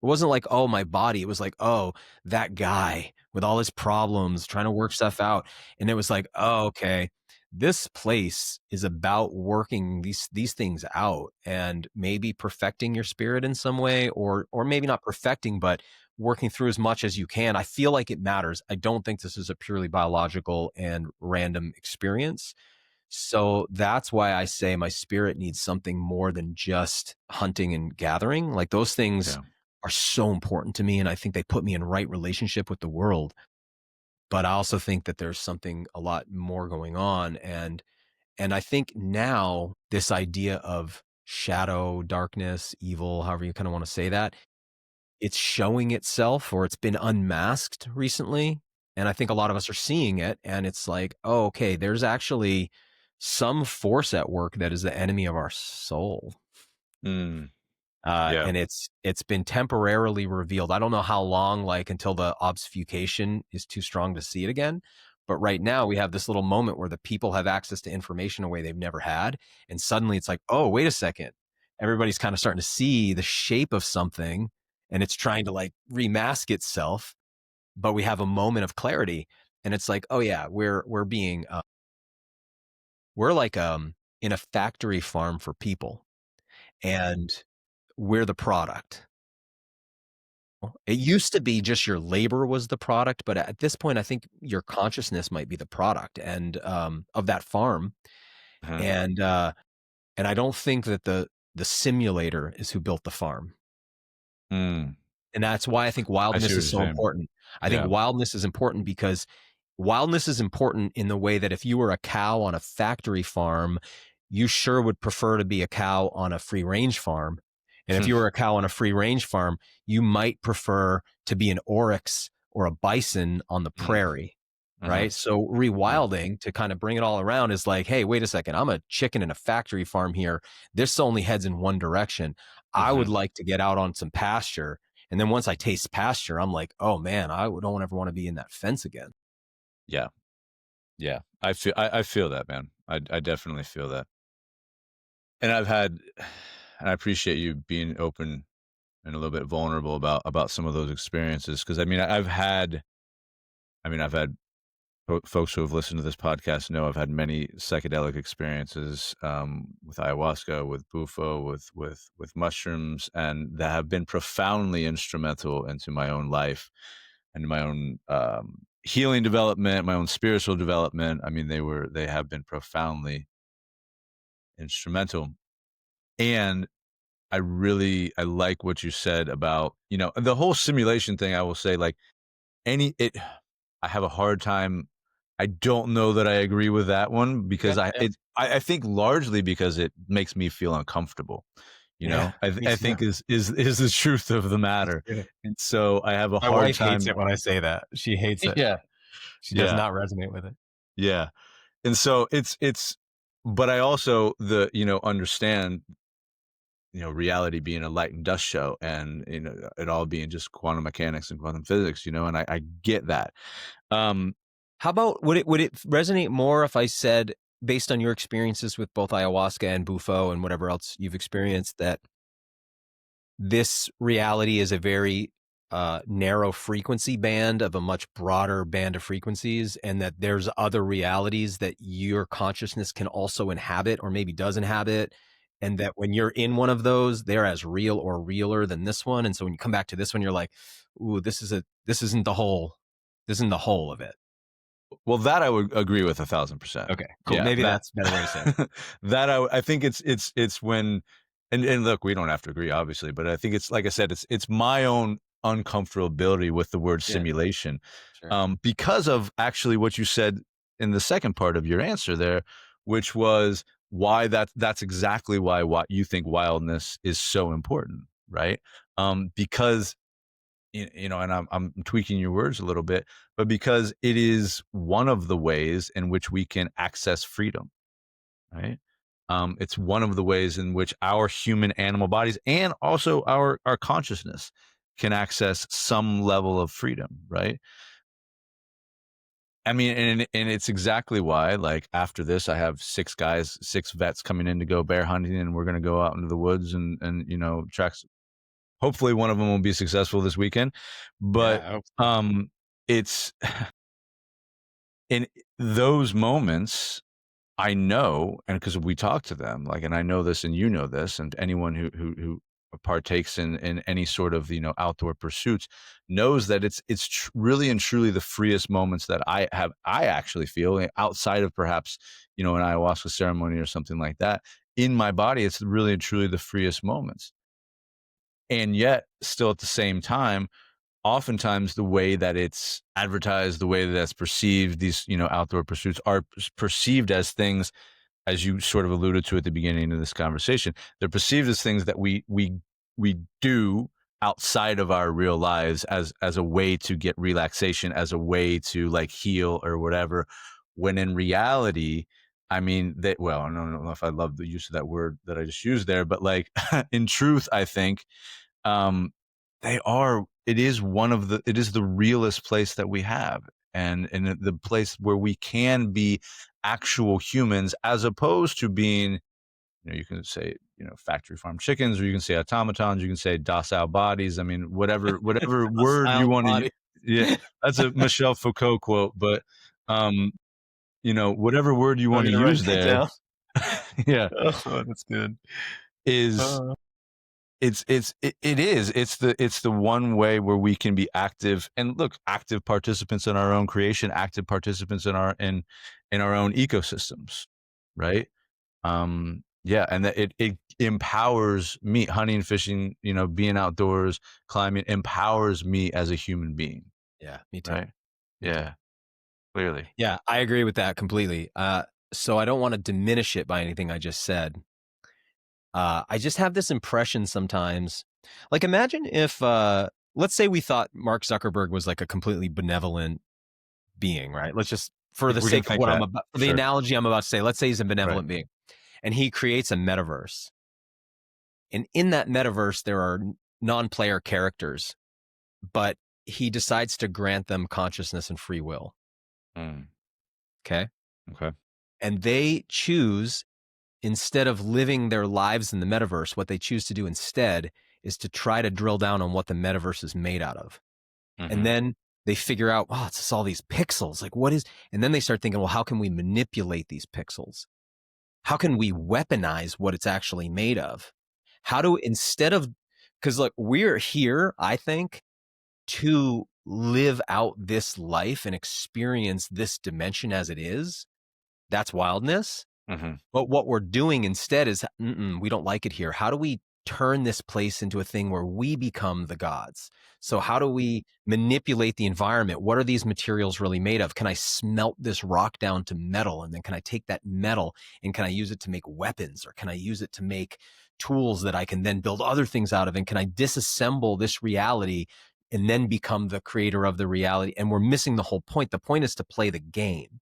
It wasn't like, oh, my body. It was like, oh, that guy with all his problems trying to work stuff out. And it was like, oh, okay, this place is about working these things out and maybe perfecting your spirit in some way, or maybe not perfecting, but working through as much as you can. I feel like it matters. I don't think this is a purely biological and random experience. So that's why I say my spirit needs something more than just hunting and gathering. Like those things Yeah. are so important to me. And I think they put me in right relationship with the world. But I also think that there's something a lot more going on. And I think now this idea of shadow, darkness, evil, however you kind of want to say that, it's showing itself or it's been unmasked recently. And I think a lot of us are seeing it. And it's like, oh, okay, there's actually some force at work that is the enemy of our soul. Mm. Yeah. And it's been temporarily revealed. I don't know how long, like until the obfuscation is too strong to see it again. But right now we have this little moment where the people have access to information in a way they've never had. And suddenly it's like, oh, wait a second. Everybody's kind of starting to see the shape of something and it's trying to like remask itself. But we have a moment of clarity. And it's like, oh yeah, we're being we're like in a factory farm for people. And we're the product. It used to be just your labor was the product, but at this point, I think your consciousness might be the product and of that farm. Uh-huh. And I don't think that the simulator is who built the farm. Mm. And that's why I think I see wildness what is you're so saying. important. I think Yeah. wildness is important because wildness is important in the way that if you were a cow on a factory farm, you sure would prefer to be a cow on a free range farm. And if you were a cow on a free range farm, you might prefer to be an oryx or a bison on the Mm. prairie. Uh-huh. Right. So Yeah. rewilding to kind of bring it all around is like, hey, wait a second. I'm a chicken in a factory farm here. This only heads in one direction. I Mhm. would like to get out on some pasture. And then once I taste pasture, I'm like, oh man, don't ever want to be in that fence again. Yeah. Yeah. I feel that, man. I definitely feel that. And I appreciate you being open and a little bit vulnerable about some of those experiences because I've had folks who have listened to this podcast know I've had many psychedelic experiences with ayahuasca, with bufo, with mushrooms, and that have been profoundly instrumental into my own life and my own healing development, my own spiritual development. I mean, they have been profoundly instrumental, and I like what you said about the whole simulation thing. I will say like any it I have a hard time. I don't know that I agree with that one because Okay. Yeah. I think largely because it makes me feel uncomfortable. Yeah. Me I too. think is the truth of the Me matter. too. And so I have a My hard wife hates time. it when I say that. She hates it. Yeah. She does Yeah. not resonate with it. Yeah. And so but I also understand reality being a light and dust show and it all being just quantum mechanics and quantum physics, and I get that. Um How about would it resonate more if I said, based on your experiences with both ayahuasca and bufo and whatever else you've experienced, that this reality is a very narrow frequency band of a much broader band of frequencies, and that there's other realities that your consciousness can also inhabit or maybe does inhabit, and that when you're in one of those, they're as real or realer than this one. And so when you come back to this one, you're like, ooh, this isn't the whole, this isn't the whole of it. Well, that I would agree with 1,000%. Okay, cool. Yeah, Maybe that that's a better way to say it. I think it's when and look, we don't have to agree, obviously, but I think it's like I said, it's my own uncomfortability with the word Yeah, simulation, sure. because of actually what you said in the second part of your answer there, which was why that's exactly why what you think wildness is so important, right? Because and I'm tweaking your words a little bit, but because it is one of the ways in which we can access freedom, right? It's one of the ways in which our human animal bodies and also our consciousness can access some level of freedom, right? I mean, and it's exactly why, like after this, I have 6 guys, 6 vets coming in to go bear hunting, and we're gonna go out into the woods and tracks. Hopefully, one of them will be successful this weekend, Yeah, but I hope so. it's in those moments I know, and because we talk to them, like, and I know this, and you know this, and anyone who partakes in any sort of outdoor pursuits knows that it's really and truly the freest moments that I actually feel outside of perhaps an ayahuasca ceremony or something like that in my body. It's really and truly the freest moments, and yet still at the same time oftentimes the way that it's advertised, the way that that's perceived, these outdoor pursuits are perceived as things, as you sort of alluded to at the beginning of this conversation, they're perceived as things that we do outside of our real lives as a way to get relaxation, as a way to like heal or whatever. When in reality, I mean that. Well, I don't know if I love the use of that word that I just used there, but like in truth, I think um, they are. It is one of the. It is the realest place that we have, and the place where we can be actual humans, as opposed to being. You can say factory farm chickens, or you can say automatons. You can say docile bodies. I mean, whatever word you Docile want to. body. Yeah, that's a Michel Foucault quote, but um, whatever word you I'm want to gonna write use that there, down. yeah, Oh, that's good. is Uh, it is. It's the one way where we can be active and look, active participants in our own creation, active participants in our own ecosystems, right? Yeah, and that it empowers me, hunting, fishing, being outdoors, climbing, empowers me as a human being, yeah, me too. right? Me too. Yeah, clearly. Yeah, I agree with that completely. So I don't want to diminish it by anything I just said. I just have this impression sometimes. Like, imagine if, let's say we thought Mark Zuckerberg was like a completely benevolent being, right? Let's just, for the We can sake of think what I'm that, about, for the sure, analogy I'm about to say, let's say he's a right. benevolent being and he creates a metaverse. And in that metaverse, there are non player characters, but he decides to grant them consciousness and free will. Mm, Okay. okay. And they choose, instead of living their lives in the metaverse, what they choose to do instead is to try to drill down on what the metaverse is made out of. And Hmm. then they figure out, oh, it's just all these pixels. Like, what is, and then they start thinking, well, how can we manipulate these pixels? How can we weaponize what it's actually made of? How do, instead of, because look, we're here, I think, to live out this life and experience this dimension as it is. That's wildness. Hmm. But what we're doing instead is, we don't like it here. How do we turn this place into a thing where we become the gods? So how do we manipulate the environment? What are these materials really made of? Can I smelt this rock down to metal? And then can I take that metal and can I use it to make weapons? Or can I use it to make tools that I can then build other things out of? And can I disassemble this reality and then become the creator of the reality? And we're missing the whole point. The point is to play the game,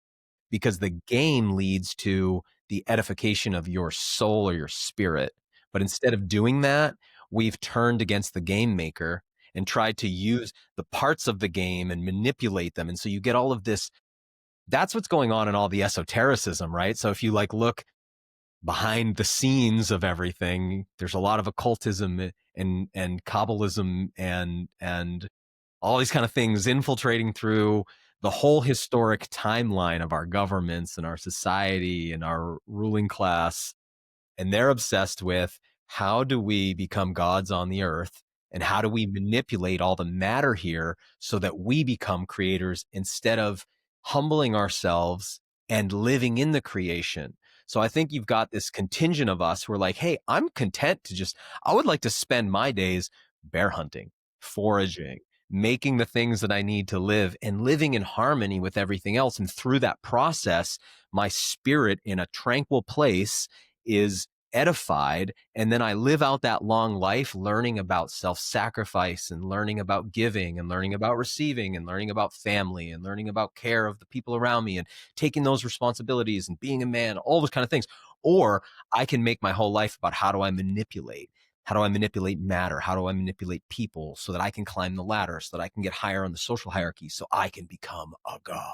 because the game leads to the edification of your soul or your spirit. But instead of doing that, we've turned against the game maker and tried to use the parts of the game and manipulate them. And so you get all of this. That's what's going on in all the esotericism, right? So if you like look behind the scenes of everything, there's a lot of occultism and Kabbalism and all these kind of things infiltrating through the whole historic timeline of our governments and our society and our ruling class. And they're obsessed with, how do we become gods on the earth? And how do we manipulate all the matter here so that we become creators instead of humbling ourselves and living in the creation? So I think you've got this contingent of us who are like, hey, I'm content to just, I would like to spend my days bear hunting, foraging, making the things that I need to live and living in harmony with everything else. And through that process, my spirit in a tranquil place is edified. And then I live out that long life learning about self-sacrifice and learning about giving and learning about receiving and learning about family and learning about care of the people around me and taking those responsibilities and being a man, all those kind of things. Or I can make my whole life about how do I manipulate? How do I manipulate matter? How do I manipulate people so that I can climb the ladder, so that I can get higher on the social hierarchy, so I can become a god?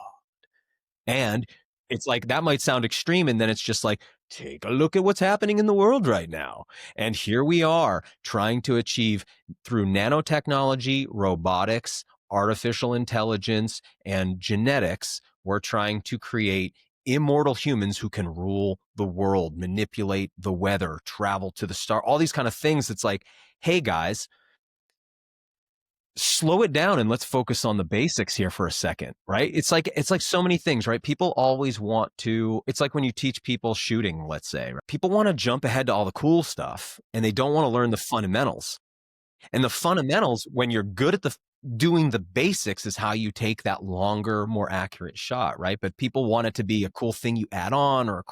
And it's like, that might sound extreme. And then it's just like, take a look at what's happening in the world right now. And here we are trying to achieve through nanotechnology, robotics, artificial intelligence, and genetics. We're trying to create immortal humans who can rule the world, manipulate the weather, travel to the star, all these kind of things. It's like, hey guys, slow it down and let's focus on the basics here for a second, right? It's like so many things, right? People always want to, it's like when you teach people shooting, let's say, right? People want to jump ahead to all the cool stuff and they don't want to learn the fundamentals. And the fundamentals, when you're good at the doing the basics, is how you take that longer, more accurate shot, right? But people want it to be a cool thing you add on, or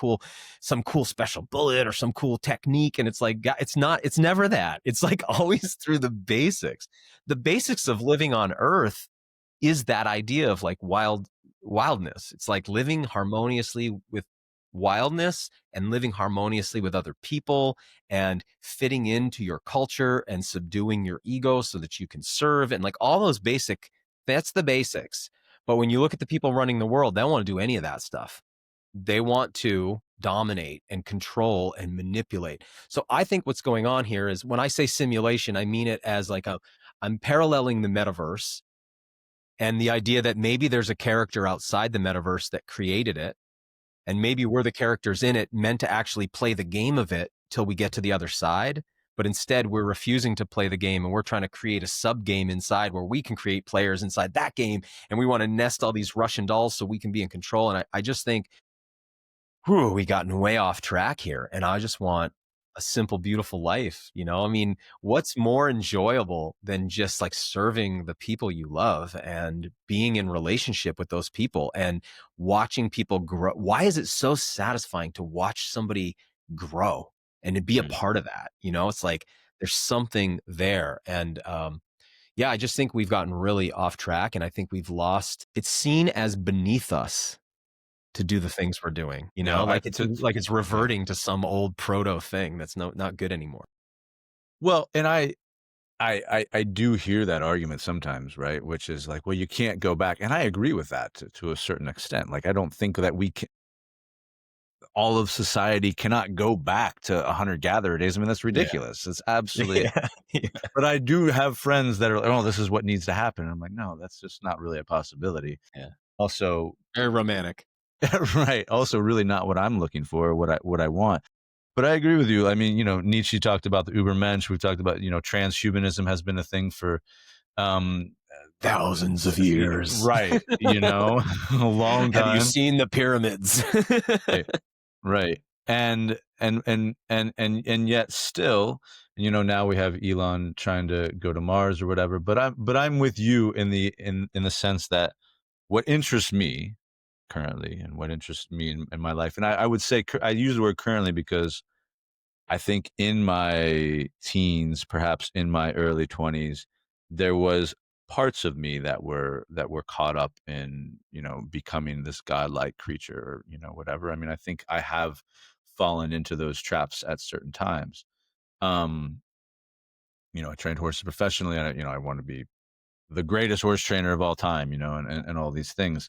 some cool special bullet or some cool technique. And it's like, it's not, it's never that. It's like always through the basics. The basics of living on Earth is that idea of like wildness. It's like living harmoniously with wildness and living harmoniously with other people and fitting into your culture and subduing your ego so that you can serve, and like all those that's the basics. But when you look at the people running the world, they don't want to do any of that stuff. They want to dominate and control and manipulate. So I think what's going on here is, when I say simulation, I mean it as like I'm paralleling the metaverse and the idea that maybe there's a character outside the metaverse that created it. And maybe we're the characters in it meant to actually play the game of it till we get to the other side. But instead, we're refusing to play the game, and we're trying to create a sub game inside where we can create players inside that game. And we want to nest all these Russian dolls so we can be in control. And I just think, we gotten way off track here. And I just want a simple, beautiful life. You know, I mean, what's more enjoyable than just like serving the people you love and being in relationship with those people and watching people grow? Why is it so satisfying to watch somebody grow and to be a part of that? You know, it's like there's something there. And yeah, I just think we've gotten really off track, and I think we've lost, it's seen as beneath us to do the things we're doing, you know, like it's reverting to some old proto thing that's not good anymore. Well, and I do hear that argument sometimes, right? Which is like, well, you can't go back. And I agree with that to a certain extent. Like, I don't think that all of society cannot go back to hunter-gatherer days. I mean, that's ridiculous. It's absolutely, Yeah. But I do have friends that are like, oh, this is what needs to happen. I'm like, no, that's just not really a possibility. Yeah. Also, Very romantic. right. Also, really not what I'm looking for, what I want. But I agree with you. I mean, Nietzsche talked about the Übermensch. We've talked about, transhumanism has been a thing for thousands of years. Right. A long time. Have you seen the pyramids? Right. And yet still, now we have Elon trying to go to Mars or whatever. But I'm with you in the sense that what interests me currently and what interests me in my life, and I would say I use the word currently because I think in my teens, perhaps in my early 20s, there was parts of me that were caught up in, becoming this godlike creature, or, whatever. I mean, I think I have fallen into those traps at certain times. I trained horses professionally, and I want to be the greatest horse trainer of all time, and all these things.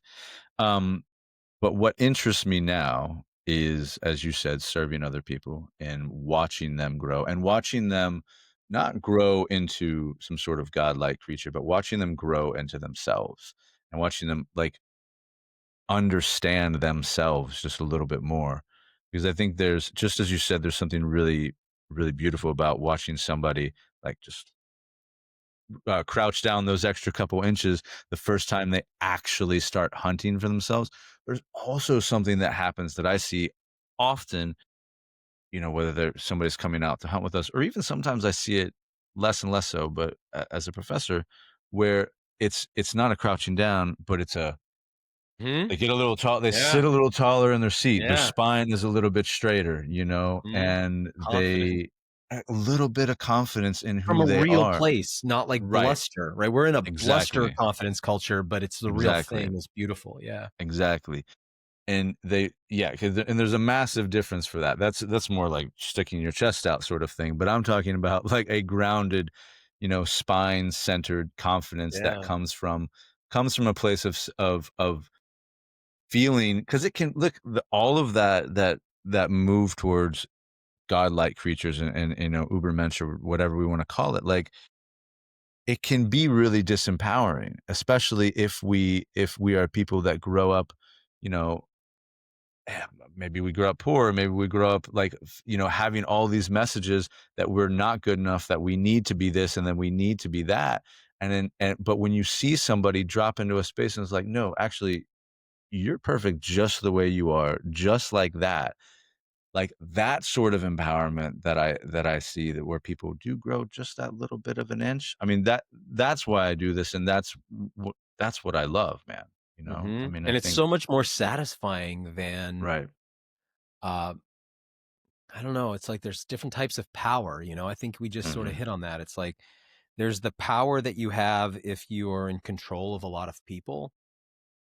But what interests me now is, as you said, serving other people and watching them grow, and watching them not grow into some sort of godlike creature, but watching them grow into themselves, and watching them like understand themselves just a little bit more. Because I think there's, just as you said, there's something really, really beautiful about watching somebody like just crouch down those extra couple inches the first time they actually start hunting for themselves. There's also something that happens that I see often, whether somebody's coming out to hunt with us, or even sometimes I see it less and less so, but as a professor, where it's not a crouching down, but it's a Mhm. they get a little tall, they sit Yeah. a little taller in their seat, their Yeah. spine is a little bit straighter, Mhm. and Confident. they a little bit of confidence in From who a they real are. place, not like Right. bluster, right? We're in a bluster Exactly. confidence culture, but it's the real Exactly. thing is beautiful, yeah. Exactly. And they yeah, 'cause and there's a massive difference for that. That's more like sticking your chest out sort of thing, but I'm talking about, like, a grounded, spine-centered confidence that Yeah. comes from a place of feeling, because it can look, all of that move towards godlike creatures, and Ubermensch, or whatever we wanna call it, like, it can be really disempowering, especially if we are people that grow up, you know maybe we grew up poor, maybe we grew up, like, having all these messages that we're not good enough, that we need to be this, and then we need to be that. But when you see somebody drop into a space and it's like, no, actually, you're perfect just the way you are, just like that. Like, that sort of empowerment that I see, that where people do grow just that little bit of an inch. I mean, that's why I do this, and that's what I love, man. I Mhm. mean, I And it's think so much more satisfying than, right. uh, I don't know, it's like there's different types of power, I think we just sorta Mhm. hit on that. It's like there's the power that you have if you are in control of a lot of people,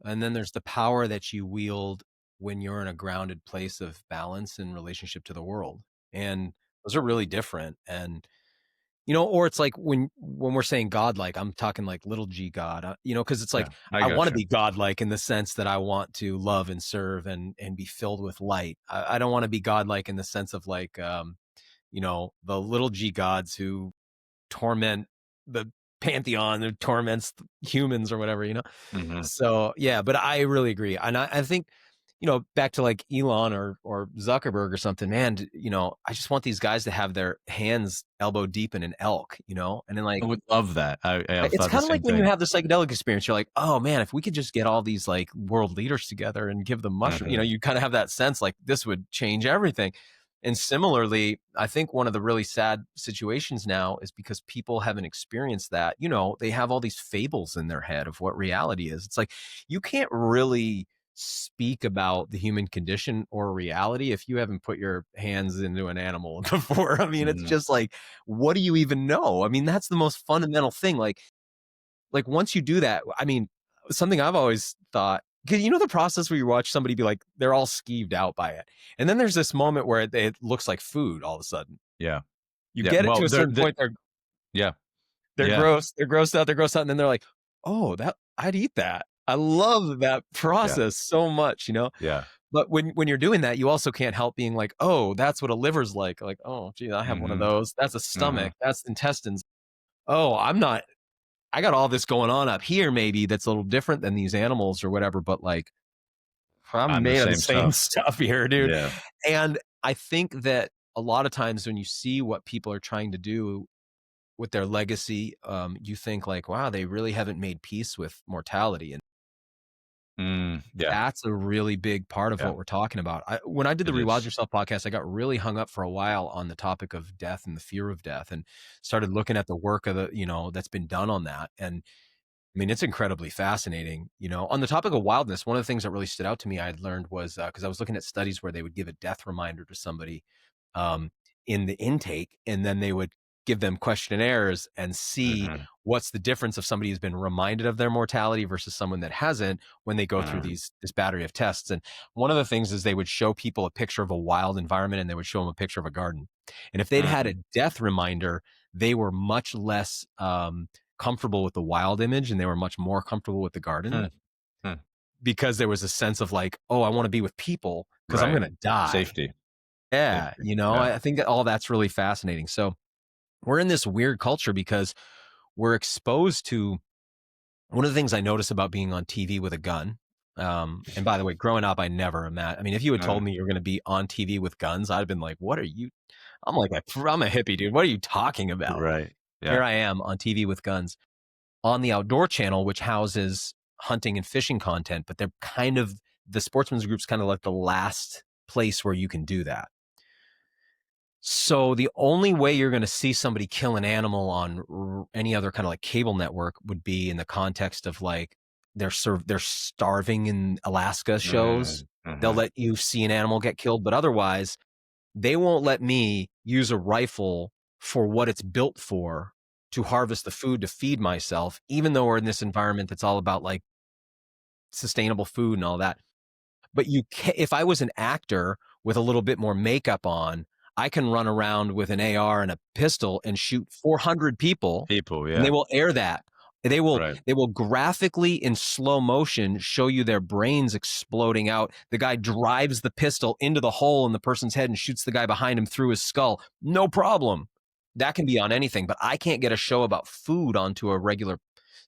and then there's the power that you wield when you're in a grounded place of balance in relationship to the world, and those are really different, and or it's like when we're saying godlike, I'm talking like little g God, because it's like Yeah, I I want to gotcha. be godlike in the sense that I want to love and serve and be filled with light. I don't want to be godlike in the sense of like, the little g gods who torment the pantheon, who torments humans or whatever. Mhm. So yeah, but I really agree, and I think back to like Elon or Zuckerberg or something, man, I just want these guys to have their hands elbow deep in an elk, and then I like would love that. I it's thought the kind of like same when you thing. have the psychedelic experience, you're like, oh man, if we could just get all these like world leaders together and give them mushroom, Mhm. you kind of have that sense like this would change everything. And similarly, I think one of the really sad situations now is because people haven't experienced that. They have all these fables in their head of what reality is. It's like you can't really speak about the human condition or reality if you haven't put your hands into an animal before. I mean, it's Mhm. just like, what do you even know? I mean, that's the most fundamental thing. Like once you do that, I mean, something I've always thought, 'cause the process where you watch somebody be like, they're all skeeved out by it. And then there's this moment where it looks like food all of a sudden. Yeah. You Yeah. get it Well, to a certain point, yeah. they're Yeah. gross, they're grossed out, and then they're like, "Oh, that I'd eat that." I love that Yeah. process so much. Yeah. But when you're doing that, you also can't help being like, "Oh, that's what a liver's like." Like, "Oh, gee, I have one of Mhm. those. That's a Mhm. stomach. That's intestines. Oh, I got all this going on up here maybe that's a little different than these animals or whatever, but like I'm I'm the made of the same same stuff. stuff here, dude." Yeah. And I think that a lot of times when you see what people are trying to do with their legacy, you think like, wow, they really haven't made peace with mortality. And Yeah. that's a really big part of Yeah. what we're talking about. When I did the It Rewild is. Yourself podcast, I got really hung up for a while on the topic of death and the fear of death and started looking at the work of that's been done on that. And I mean, it's incredibly fascinating. On the topic of wildness, one of the things that really stood out to me I had learned was because I was looking at studies where they would give a death reminder to somebody um, in the intake, and then they would give them questionnaires and see Mhm. what's the difference of somebody who's been reminded of their mortality versus someone that hasn't when they go through Mhm. this battery of tests. And one of the things is they would show people a picture of a wild environment and they would show them a picture of a garden. And if they'd had Mhm. a death reminder, they were much less comfortable with the wild image and they were much more comfortable with the garden Hmm. Hmm. because there was a sense of like, oh, I want to be with people because I'm Right. going to die. Safety. Yeah. Safety. Yeah. I think that all that's really fascinating. So we're in this weird culture because we're exposed to one of the things I notice about being on TV with a gun. And by the way, growing up, I never imagined. I mean, if you had Uh, told me you're going to be on TV with guns, I'd have been like, what are you? I'm a hippie, dude. What are you talking about? right. Here Yeah. I am on TV with guns on the outdoor channel, which houses hunting and fishing content, but they're kind of the sportsman's group's kind of like the last place where you can do that. So the only way you're going to see somebody kill an animal on any other kind of like cable network would be in the context of like they're starving in Alaska shows. They'll Mm-hmm. let you see an animal get killed, but otherwise they won't let me use a rifle for what it's built for, to harvest the food to feed myself, even though we're in this environment that's all about like sustainable food and all that. But you can, if I was an actor with a little bit more makeup on, I can run around with an AR and a pistol and shoot 400 people, and they Yeah. will air that. They will Right. they will graphically in slow motion show you their brains exploding out. The guy drives the pistol into the hole in the person's head and shoots the guy behind him through his skull. No problem. That can be on anything, but I can't get a show about food onto a regular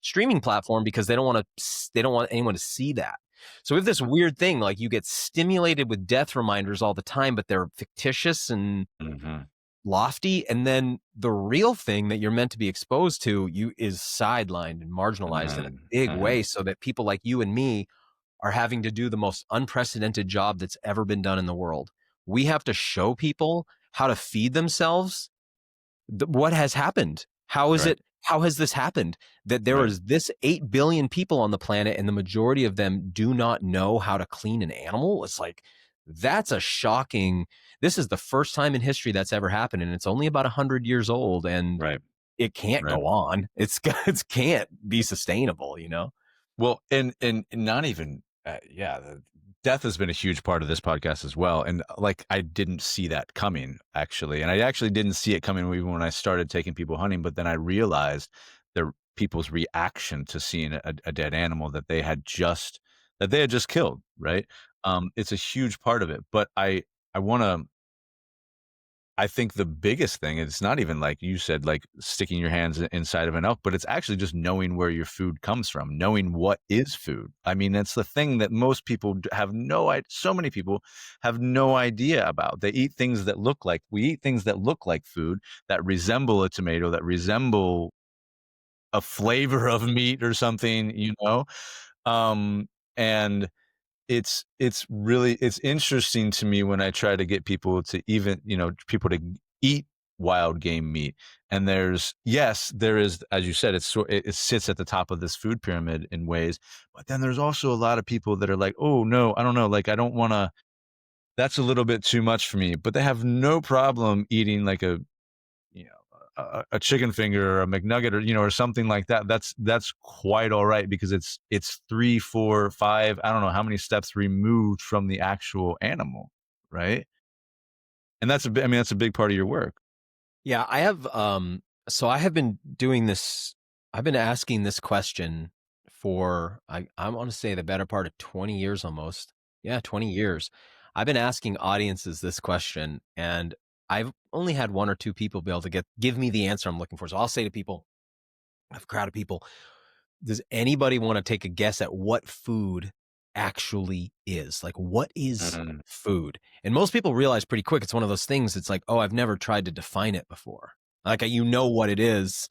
streaming platform because they don't want anyone to see that. So we have this weird thing, like you get stimulated with death reminders all the time, but they're fictitious and Mm-hmm. lofty. And then the real thing that you're meant to be exposed to you is sidelined and marginalized in a big Mm-hmm. way, so that people like you and me are having to do the most unprecedented job that's ever been done in the world. We have to show people how to feed themselves. What has happened? How is Right. it? How has this happened? That there Right. is this 8 billion people on the planet and the majority of them do not know how to clean an animal. It's like, that's a shocking, this is the first time in history that's ever happened. And it's only about 100 years old, and Right. it can't Right. go on. It can't be sustainable, you know? Well, and not even, death has been a huge part of this podcast as well. And like, I didn't see that coming actually. And I actually didn't see it coming even when I started taking people hunting. But then I realized people's reaction to seeing a dead animal that they had just killed. Right. It's a huge part of it. But I want to, I think the biggest thing, it's not even like you said, like sticking your hands inside of an elk, but it's actually just knowing where your food comes from, knowing what is food. I mean, that's the thing that most people have no idea. So many people have no idea about. They eat things that look like, we eat things that look like food, that resemble a tomato, that resemble a flavor of meat or something, you know? And it's interesting to me when I try to get people to even, people to eat wild game meat. And there is, as you said, it sits at the top of this food pyramid in ways, but then there's also a lot of people that are like, oh no, I don't know. Like, I don't want to, that's a little bit too much for me, but they have no problem eating like you know, a chicken finger or a McNugget or, or something like that. That's quite all right because it's 3, 4, 5, I don't know how many steps removed from the actual animal. Right. And that's a big part of your work. Yeah, I have so I have been doing this, I've been asking this question for I want to say the better part of 20 years almost. Yeah, 20 years. I've been asking audiences this question, and I've only had one or two people be able to give me the answer I'm looking for. So I'll say to people, I have a crowd of people, does anybody want to take a guess at what food actually is? Like, what is Mhm. food? And most people realize pretty quick it's one of those things. It's like, oh, I've never tried to define it before. Like, you know what it is,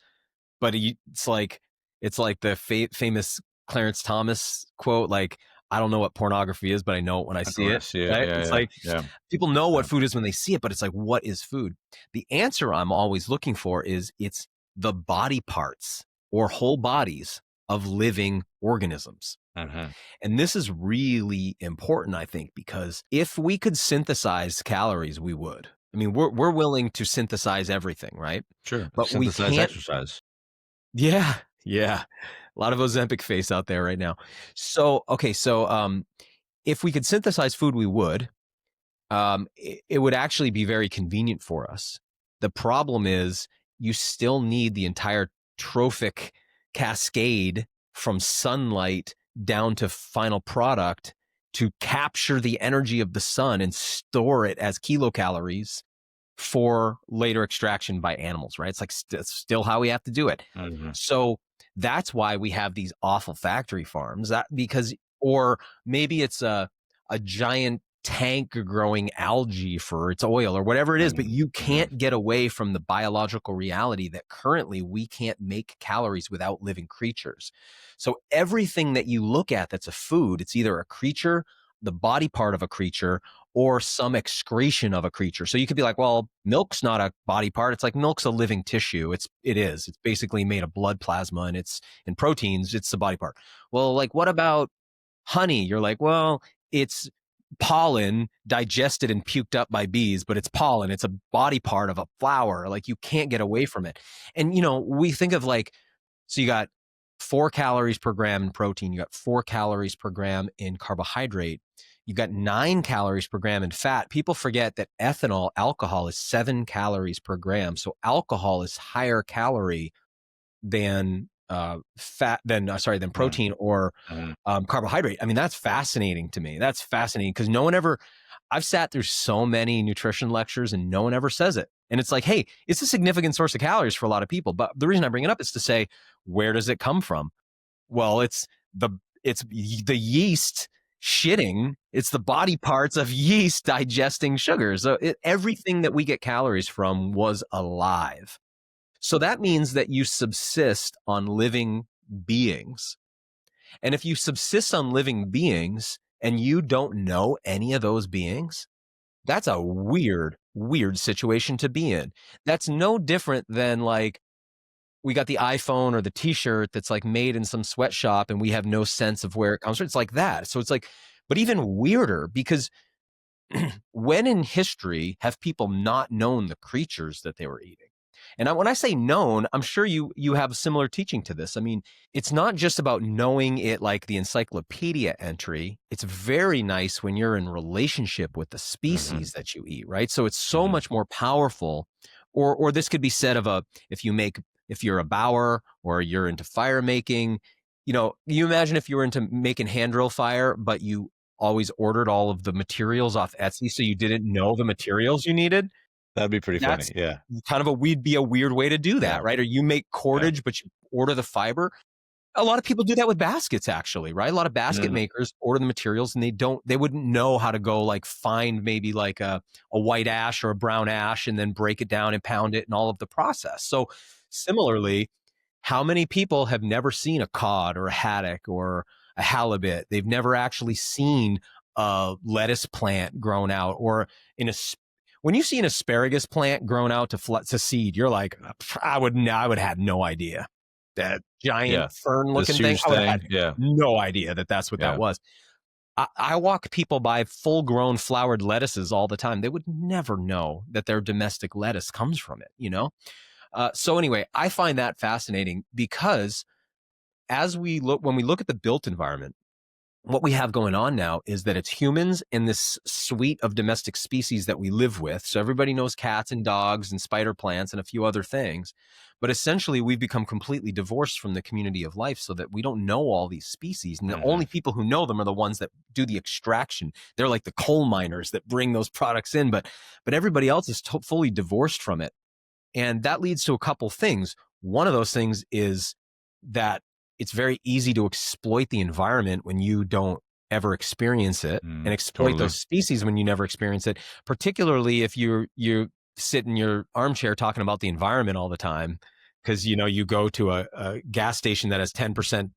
but it's like the famous Clarence Thomas quote, like, I don't know what pornography is, but I know it when I see When I it. see it, Right? yeah, It's yeah, like yeah, people know what yeah. food is when they see it, but it's like, what is food? The answer I'm always looking for is it's the body parts or whole bodies of living organisms. Mhm. And this is really important, I think, because if we could synthesize calories, we would. I mean, we're willing to synthesize everything, right? Sure. But we Synthesize can't. exercise. Yeah, yeah. A lot of Ozempic face out there right now. So, okay, so if we could synthesize food, we would. It would actually be very convenient for us. The problem is you still need the entire trophic cascade from sunlight down to final product to capture the energy of the sun and store it as kilocalories for later extraction by animals, right? It's like still how we have to do it. Mhm. So that's why we have these awful factory farms, or maybe it's a giant tank growing algae for its oil or whatever it is, but Mhm. you Mhm. can't get away from the biological reality that currently we can't make calories without living creatures. So everything that you look at that's a food, it's either a creature, the body part of a creature, or some excretion of a creature. So you could be like, well, milk's not a body part. It's like milk's a living tissue. It is. It's basically made of blood plasma, and it's in proteins. It's the body part. Well, like, what about honey? You're like, well, it's pollen digested and puked up by bees, but it's pollen. It's a body part of a flower. Like, you can't get away from it. And, we think of like, so you got 4 calories per gram in protein. You got 4 calories per gram in carbohydrate. You got 9 calories per gram in fat. People forget that ethanol, alcohol, is 7 calories per gram. So alcohol is higher calorie than than protein or carbohydrate. I mean, that's fascinating to me. That's fascinating because I've sat through so many nutrition lectures and no one ever says it. And it's like, hey, it's a significant source of calories for a lot of people. But the reason I bring it up is to say, where does it come from? Well, it's the yeast shitting. It's the body parts of yeast digesting sugars. So everything that we get calories from was alive. So that means that you subsist on living beings. And if you subsist on living beings and you don't know any of those beings, that's a weird, weird situation to be in. That's no different than like, we got the iPhone or the t-shirt that's like made in some sweatshop and we have no sense of where it comes from. It's like that. So it's like, but even weirder, because when in history have people not known the creatures that they were eating? And when I say known, I'm sure you have a similar teaching to this. I mean, it's not just about knowing it like the encyclopedia entry. It's very nice when you're in relationship with the species that you eat, right? So it's so much more powerful. Or this could be said of if you're a bower or you're into fire making, you imagine if you were into making hand drill fire, but you always ordered all of the materials off Etsy, so you didn't know the materials you needed. That'd be pretty funny. Yeah. Kind of be a weird way to do that, right? Or you make cordage, but you order the fiber. A lot of people do that with baskets, actually, right? A lot of basket makers order the materials and they wouldn't know how to go like find maybe like a white ash or a brown ash and then break it down and pound it and all of the process. So similarly, how many people have never seen a cod or a haddock or a halibut? They've never actually seen a lettuce plant grown out, or when you see an asparagus plant grown out to seed, you're like, I would have no idea. That giant fern looking thing, I would have had no idea that's what that was. I walk people by full grown flowered lettuces all the time. They would never know that their domestic lettuce comes from it, So anyway, I find that fascinating because when we look at the built environment, what we have going on now is that it's humans and this suite of domestic species that we live with. So everybody knows cats and dogs and spider plants and a few other things. But essentially, we've become completely divorced from the community of life so that we don't know all these species. And the only people who know them are the ones that do the extraction. They're like the coal miners that bring those products in. But everybody else is fully divorced from it. And that leads to a couple things. One of those things is that it's very easy to exploit the environment when you don't ever experience it, and exploit those species when you never experience it, particularly if you sit in your armchair talking about the environment all the time because, you go to a gas station that has 10%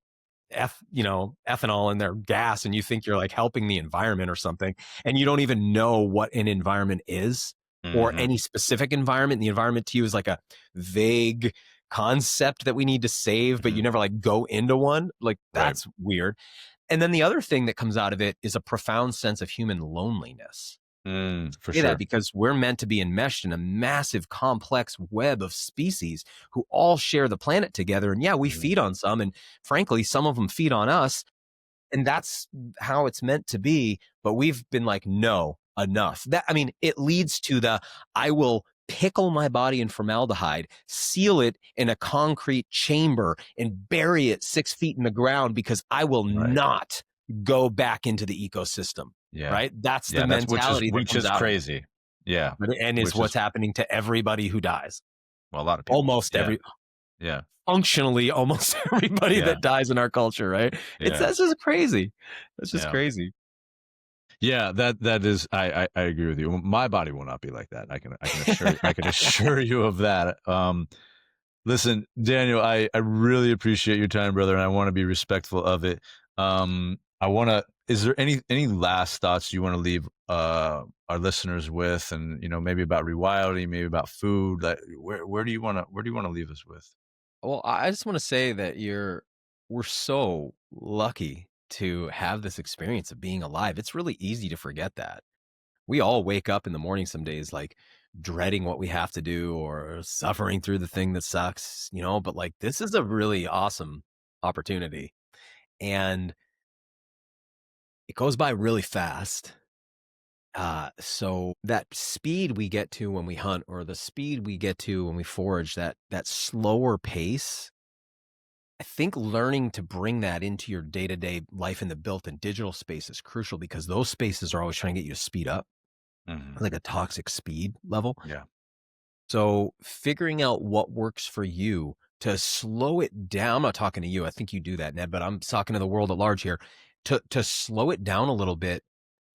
ethanol in their gas and you think you're like helping the environment or something, and you don't even know what an environment is or any specific environment. The environment to you is like a vague concept that we need to save, but you never like go into one. Like, that's weird. And then the other thing that comes out of it is a profound sense of human loneliness. For sure. Because we're meant to be enmeshed in a massive, complex web of species who all share the planet together. And we feed on some, and frankly, some of them feed on us. And that's how it's meant to be. But we've been like, no, enough. It leads to I will pickle my body in formaldehyde, seal it in a concrete chamber, and bury it 6 feet in the ground because I will not go back into the ecosystem. Right? That's the mentality, which is crazy. Yeah. And is what's happening to everybody who dies. Well, a lot of people. Almost functionally almost everybody that dies in our culture, right? That's just crazy. That's just crazy. Yeah, that is. I agree with you. My body will not be like that. I can assure you of that. Listen, Daniel, I really appreciate your time, brother, and I want to be respectful of it. I wanna is there any last thoughts you wanna leave, our listeners with and, maybe about rewilding, maybe about food? Like, where do you wanna leave us with? Well, I just want to say that we're so lucky to have this experience of being alive. It's really easy to forget that. We all wake up in the morning some days like dreading what we have to do or suffering through the thing that sucks, but like this is a really awesome opportunity and it goes by really fast. So that speed we get to when we hunt or the speed we get to when we forage, that slower pace, I think learning to bring that into your day-to-day life in the built and digital space is crucial because those spaces are always trying to get you to speed up, Mhm. like a toxic speed level. Yeah. So figuring out what works for you to slow it down. I'm not talking to you. I think you do that, Ned, but I'm talking to the world at large here. To slow it down a little bit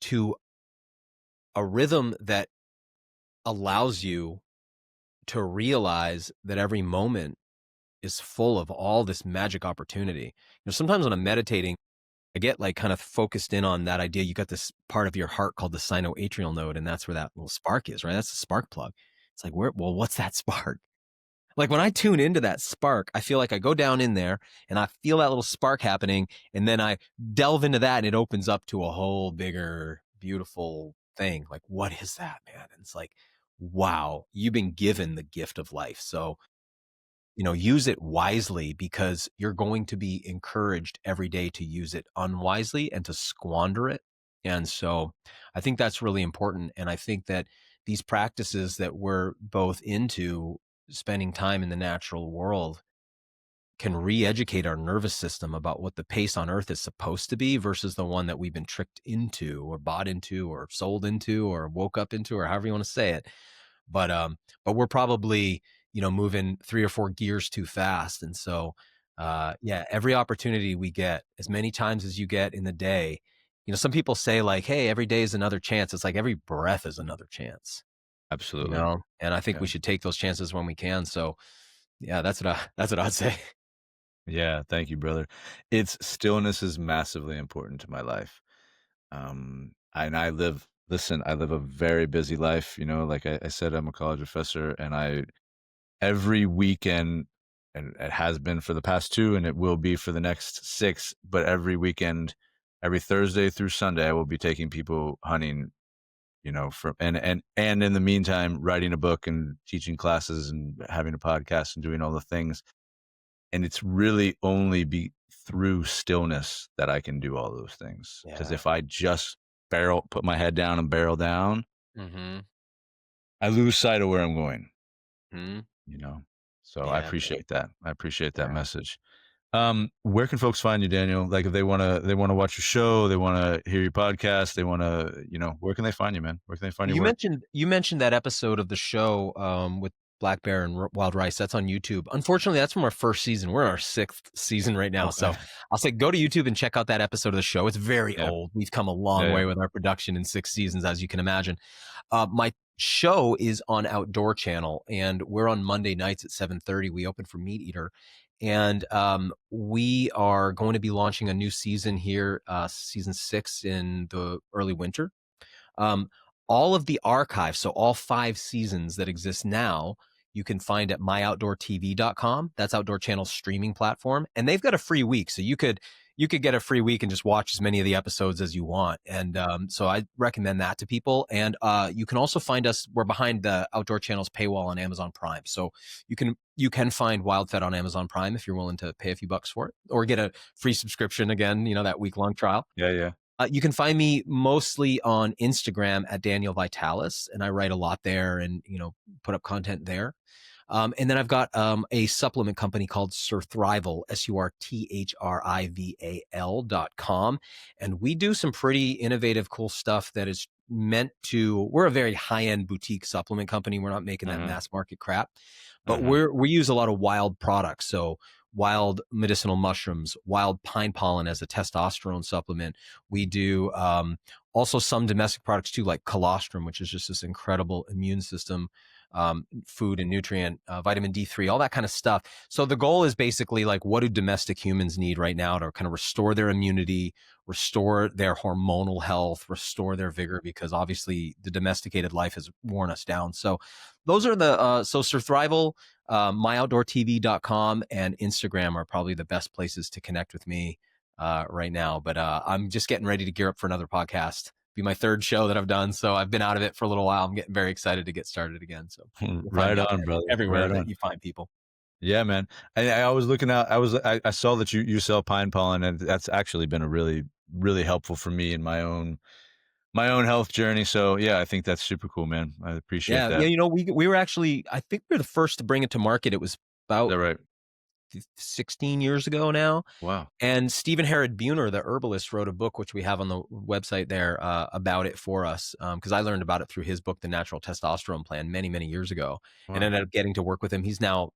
to a rhythm that allows you to realize that every moment is full of all this magic opportunity. Sometimes when I'm meditating, I get like kind of focused in on that idea. You got this part of your heart called the sinoatrial node, and that's where that little spark is, right? That's the spark plug. It's like, what's that spark? Like when I tune into that spark, I feel like I go down in there and I feel that little spark happening. And then I delve into that and it opens up to a whole bigger, beautiful thing. Like, what is that, man? And it's like, wow, you've been given the gift of life. So, use it wisely because you're going to be encouraged every day to use it unwisely and to squander it. And so I think that's really important. And I think that these practices that we're both into, spending time in the natural world, can re-educate our nervous system about what the pace on earth is supposed to be versus the one that we've been tricked into or bought into or sold into or woke up into or however you want to say it. But we're probably, moving 3 or 4 gears too fast. And so, yeah, every opportunity we get, as many times as you get in the day, some people say like, hey, every day is another chance. It's like every breath is another chance, Absolutely. and I think Yeah. we should take those chances when we can. So yeah, that's what I'd say. Yeah, thank you, brother. It's stillness is massively important to my life. And I live a very busy life, like I said, I'm a college professor and every weekend, and it has been for the past 2, and it will be for the next 6, but every weekend, every Thursday through Sunday, I will be taking people hunting, from and in the meantime, writing a book and teaching classes and having a podcast and doing all the things. And it's really only be through stillness that I can do all those things. Because Yeah. if I just put my head down and barrel down, Mhm. I lose sight of where I'm going, Mhm. you know? So I Yeah, man. appreciate that. I appreciate that Yeah. message. Where can folks find you, Daniel? Like if they wanna watch your show, they wanna hear your podcast, they wanna, where can they find you, man? Where can they find your work? You mentioned that episode of the show, with Black Bear and Wild Rice. That's on YouTube. Unfortunately, that's from our first season. We're in our 6th season right now. Okay. So I'll say go to YouTube and check out that episode of the show. It's very Yeah. old. We've come a long Yeah, yeah. way with our production in 6 seasons, as you can imagine. My show is on Outdoor Channel, and we're on Monday nights at 7:30. We open for Meat Eater, and we are going to be launching a new season here, season 6 in the early winter. Um, all of the archives, so all 5 seasons that exist now, you can find at myoutdoortv.com. That's Outdoor Channel's streaming platform, and they've got a free week, so you could get a free week and just watch as many of the episodes as you want. And so I recommend that to people. And you can also find us. We're behind the Outdoor Channel's paywall on Amazon Prime, so you can find WildFed on Amazon Prime if you're willing to pay a few bucks for it, or get a free subscription again. That week-long trial. Yeah, yeah. You can find me mostly on Instagram at Daniel Vitalis, and I write a lot there and put up content there. And then I've got a supplement company called Surthrival, surthrival.com. And we do some pretty innovative, cool stuff that is meant to, we're a very high-end boutique supplement company. We're not making that Mhm. mass market crap, but Mhm. we use a lot of wild products. So wild medicinal mushrooms, wild pine pollen as a testosterone supplement. We do also some domestic products too, like colostrum, which is just this incredible immune system food and nutrient, vitamin D3, all that kind of stuff. So the goal is basically like, what do domestic humans need right now to kind of restore their immunity, restore their hormonal health, restore their vigor, because obviously the domesticated life has worn us down. So those are the, so Surthrival, myoutdoortv.com and Instagram are probably the best places to connect with me right now. But I'm just getting ready to gear up for another podcast. Be my third show that I've done. So I've been out of it for a little while. I'm getting very excited to get started again. So you'll find Right me out on, there brother. everywhere Right that on. you find people. Yeah, man. I was looking out. I saw that you sell pine pollen, and that's actually been a really, really helpful for me in my own health journey. So yeah, I think that's super cool, man. I appreciate Yeah. that. Yeah. You know, we were actually, I think we were the first to bring it to market. It was Is about that right? 16 years ago now. Wow. And Stephen Herod Buhner, the herbalist, wrote a book, which we have on the website there, about it for us. Because I learned about it through his book, The Natural Testosterone Plan, many, many years ago, and Wow. ended up getting to work with him. He's now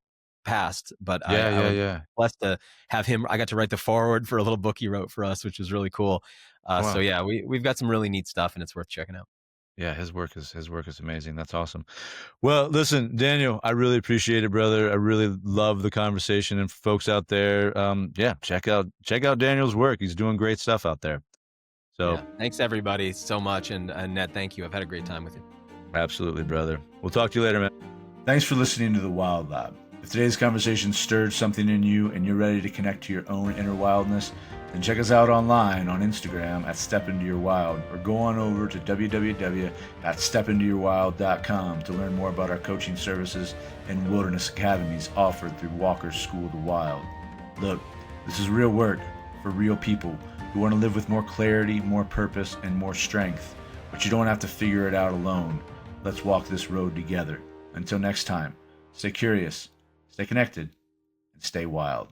passed, but Yeah, I yeah, was yeah. blessed to have him. I got to write the foreword for a little book he wrote for us, which was really cool. So Wow. yeah, we've got some really neat stuff, and it's worth checking out. Yeah, his work is amazing. That's awesome. Well, listen, Daniel, I really appreciate it, brother. I really love the conversation. And for folks out there, yeah, check out Daniel's work. He's doing great stuff out there. So Yeah, thanks everybody so much, and Ned, thank you. I've had a great time with you. absolutely, brother. We'll talk to you later, man. Thanks for listening to The Wild Lab. If today's conversation stirred something in you and you're ready to connect to your own inner wildness, then check us out online on Instagram at Step Into Your Wild, or go on over to www.stepintoyourwild.com to learn more about our coaching services and wilderness academies offered through Walker's School of the Wild. Look, this is real work for real people who want to live with more clarity, more purpose, and more strength, but you don't have to figure it out alone. Let's walk this road together. Until next time, stay curious, stay connected, and stay wild.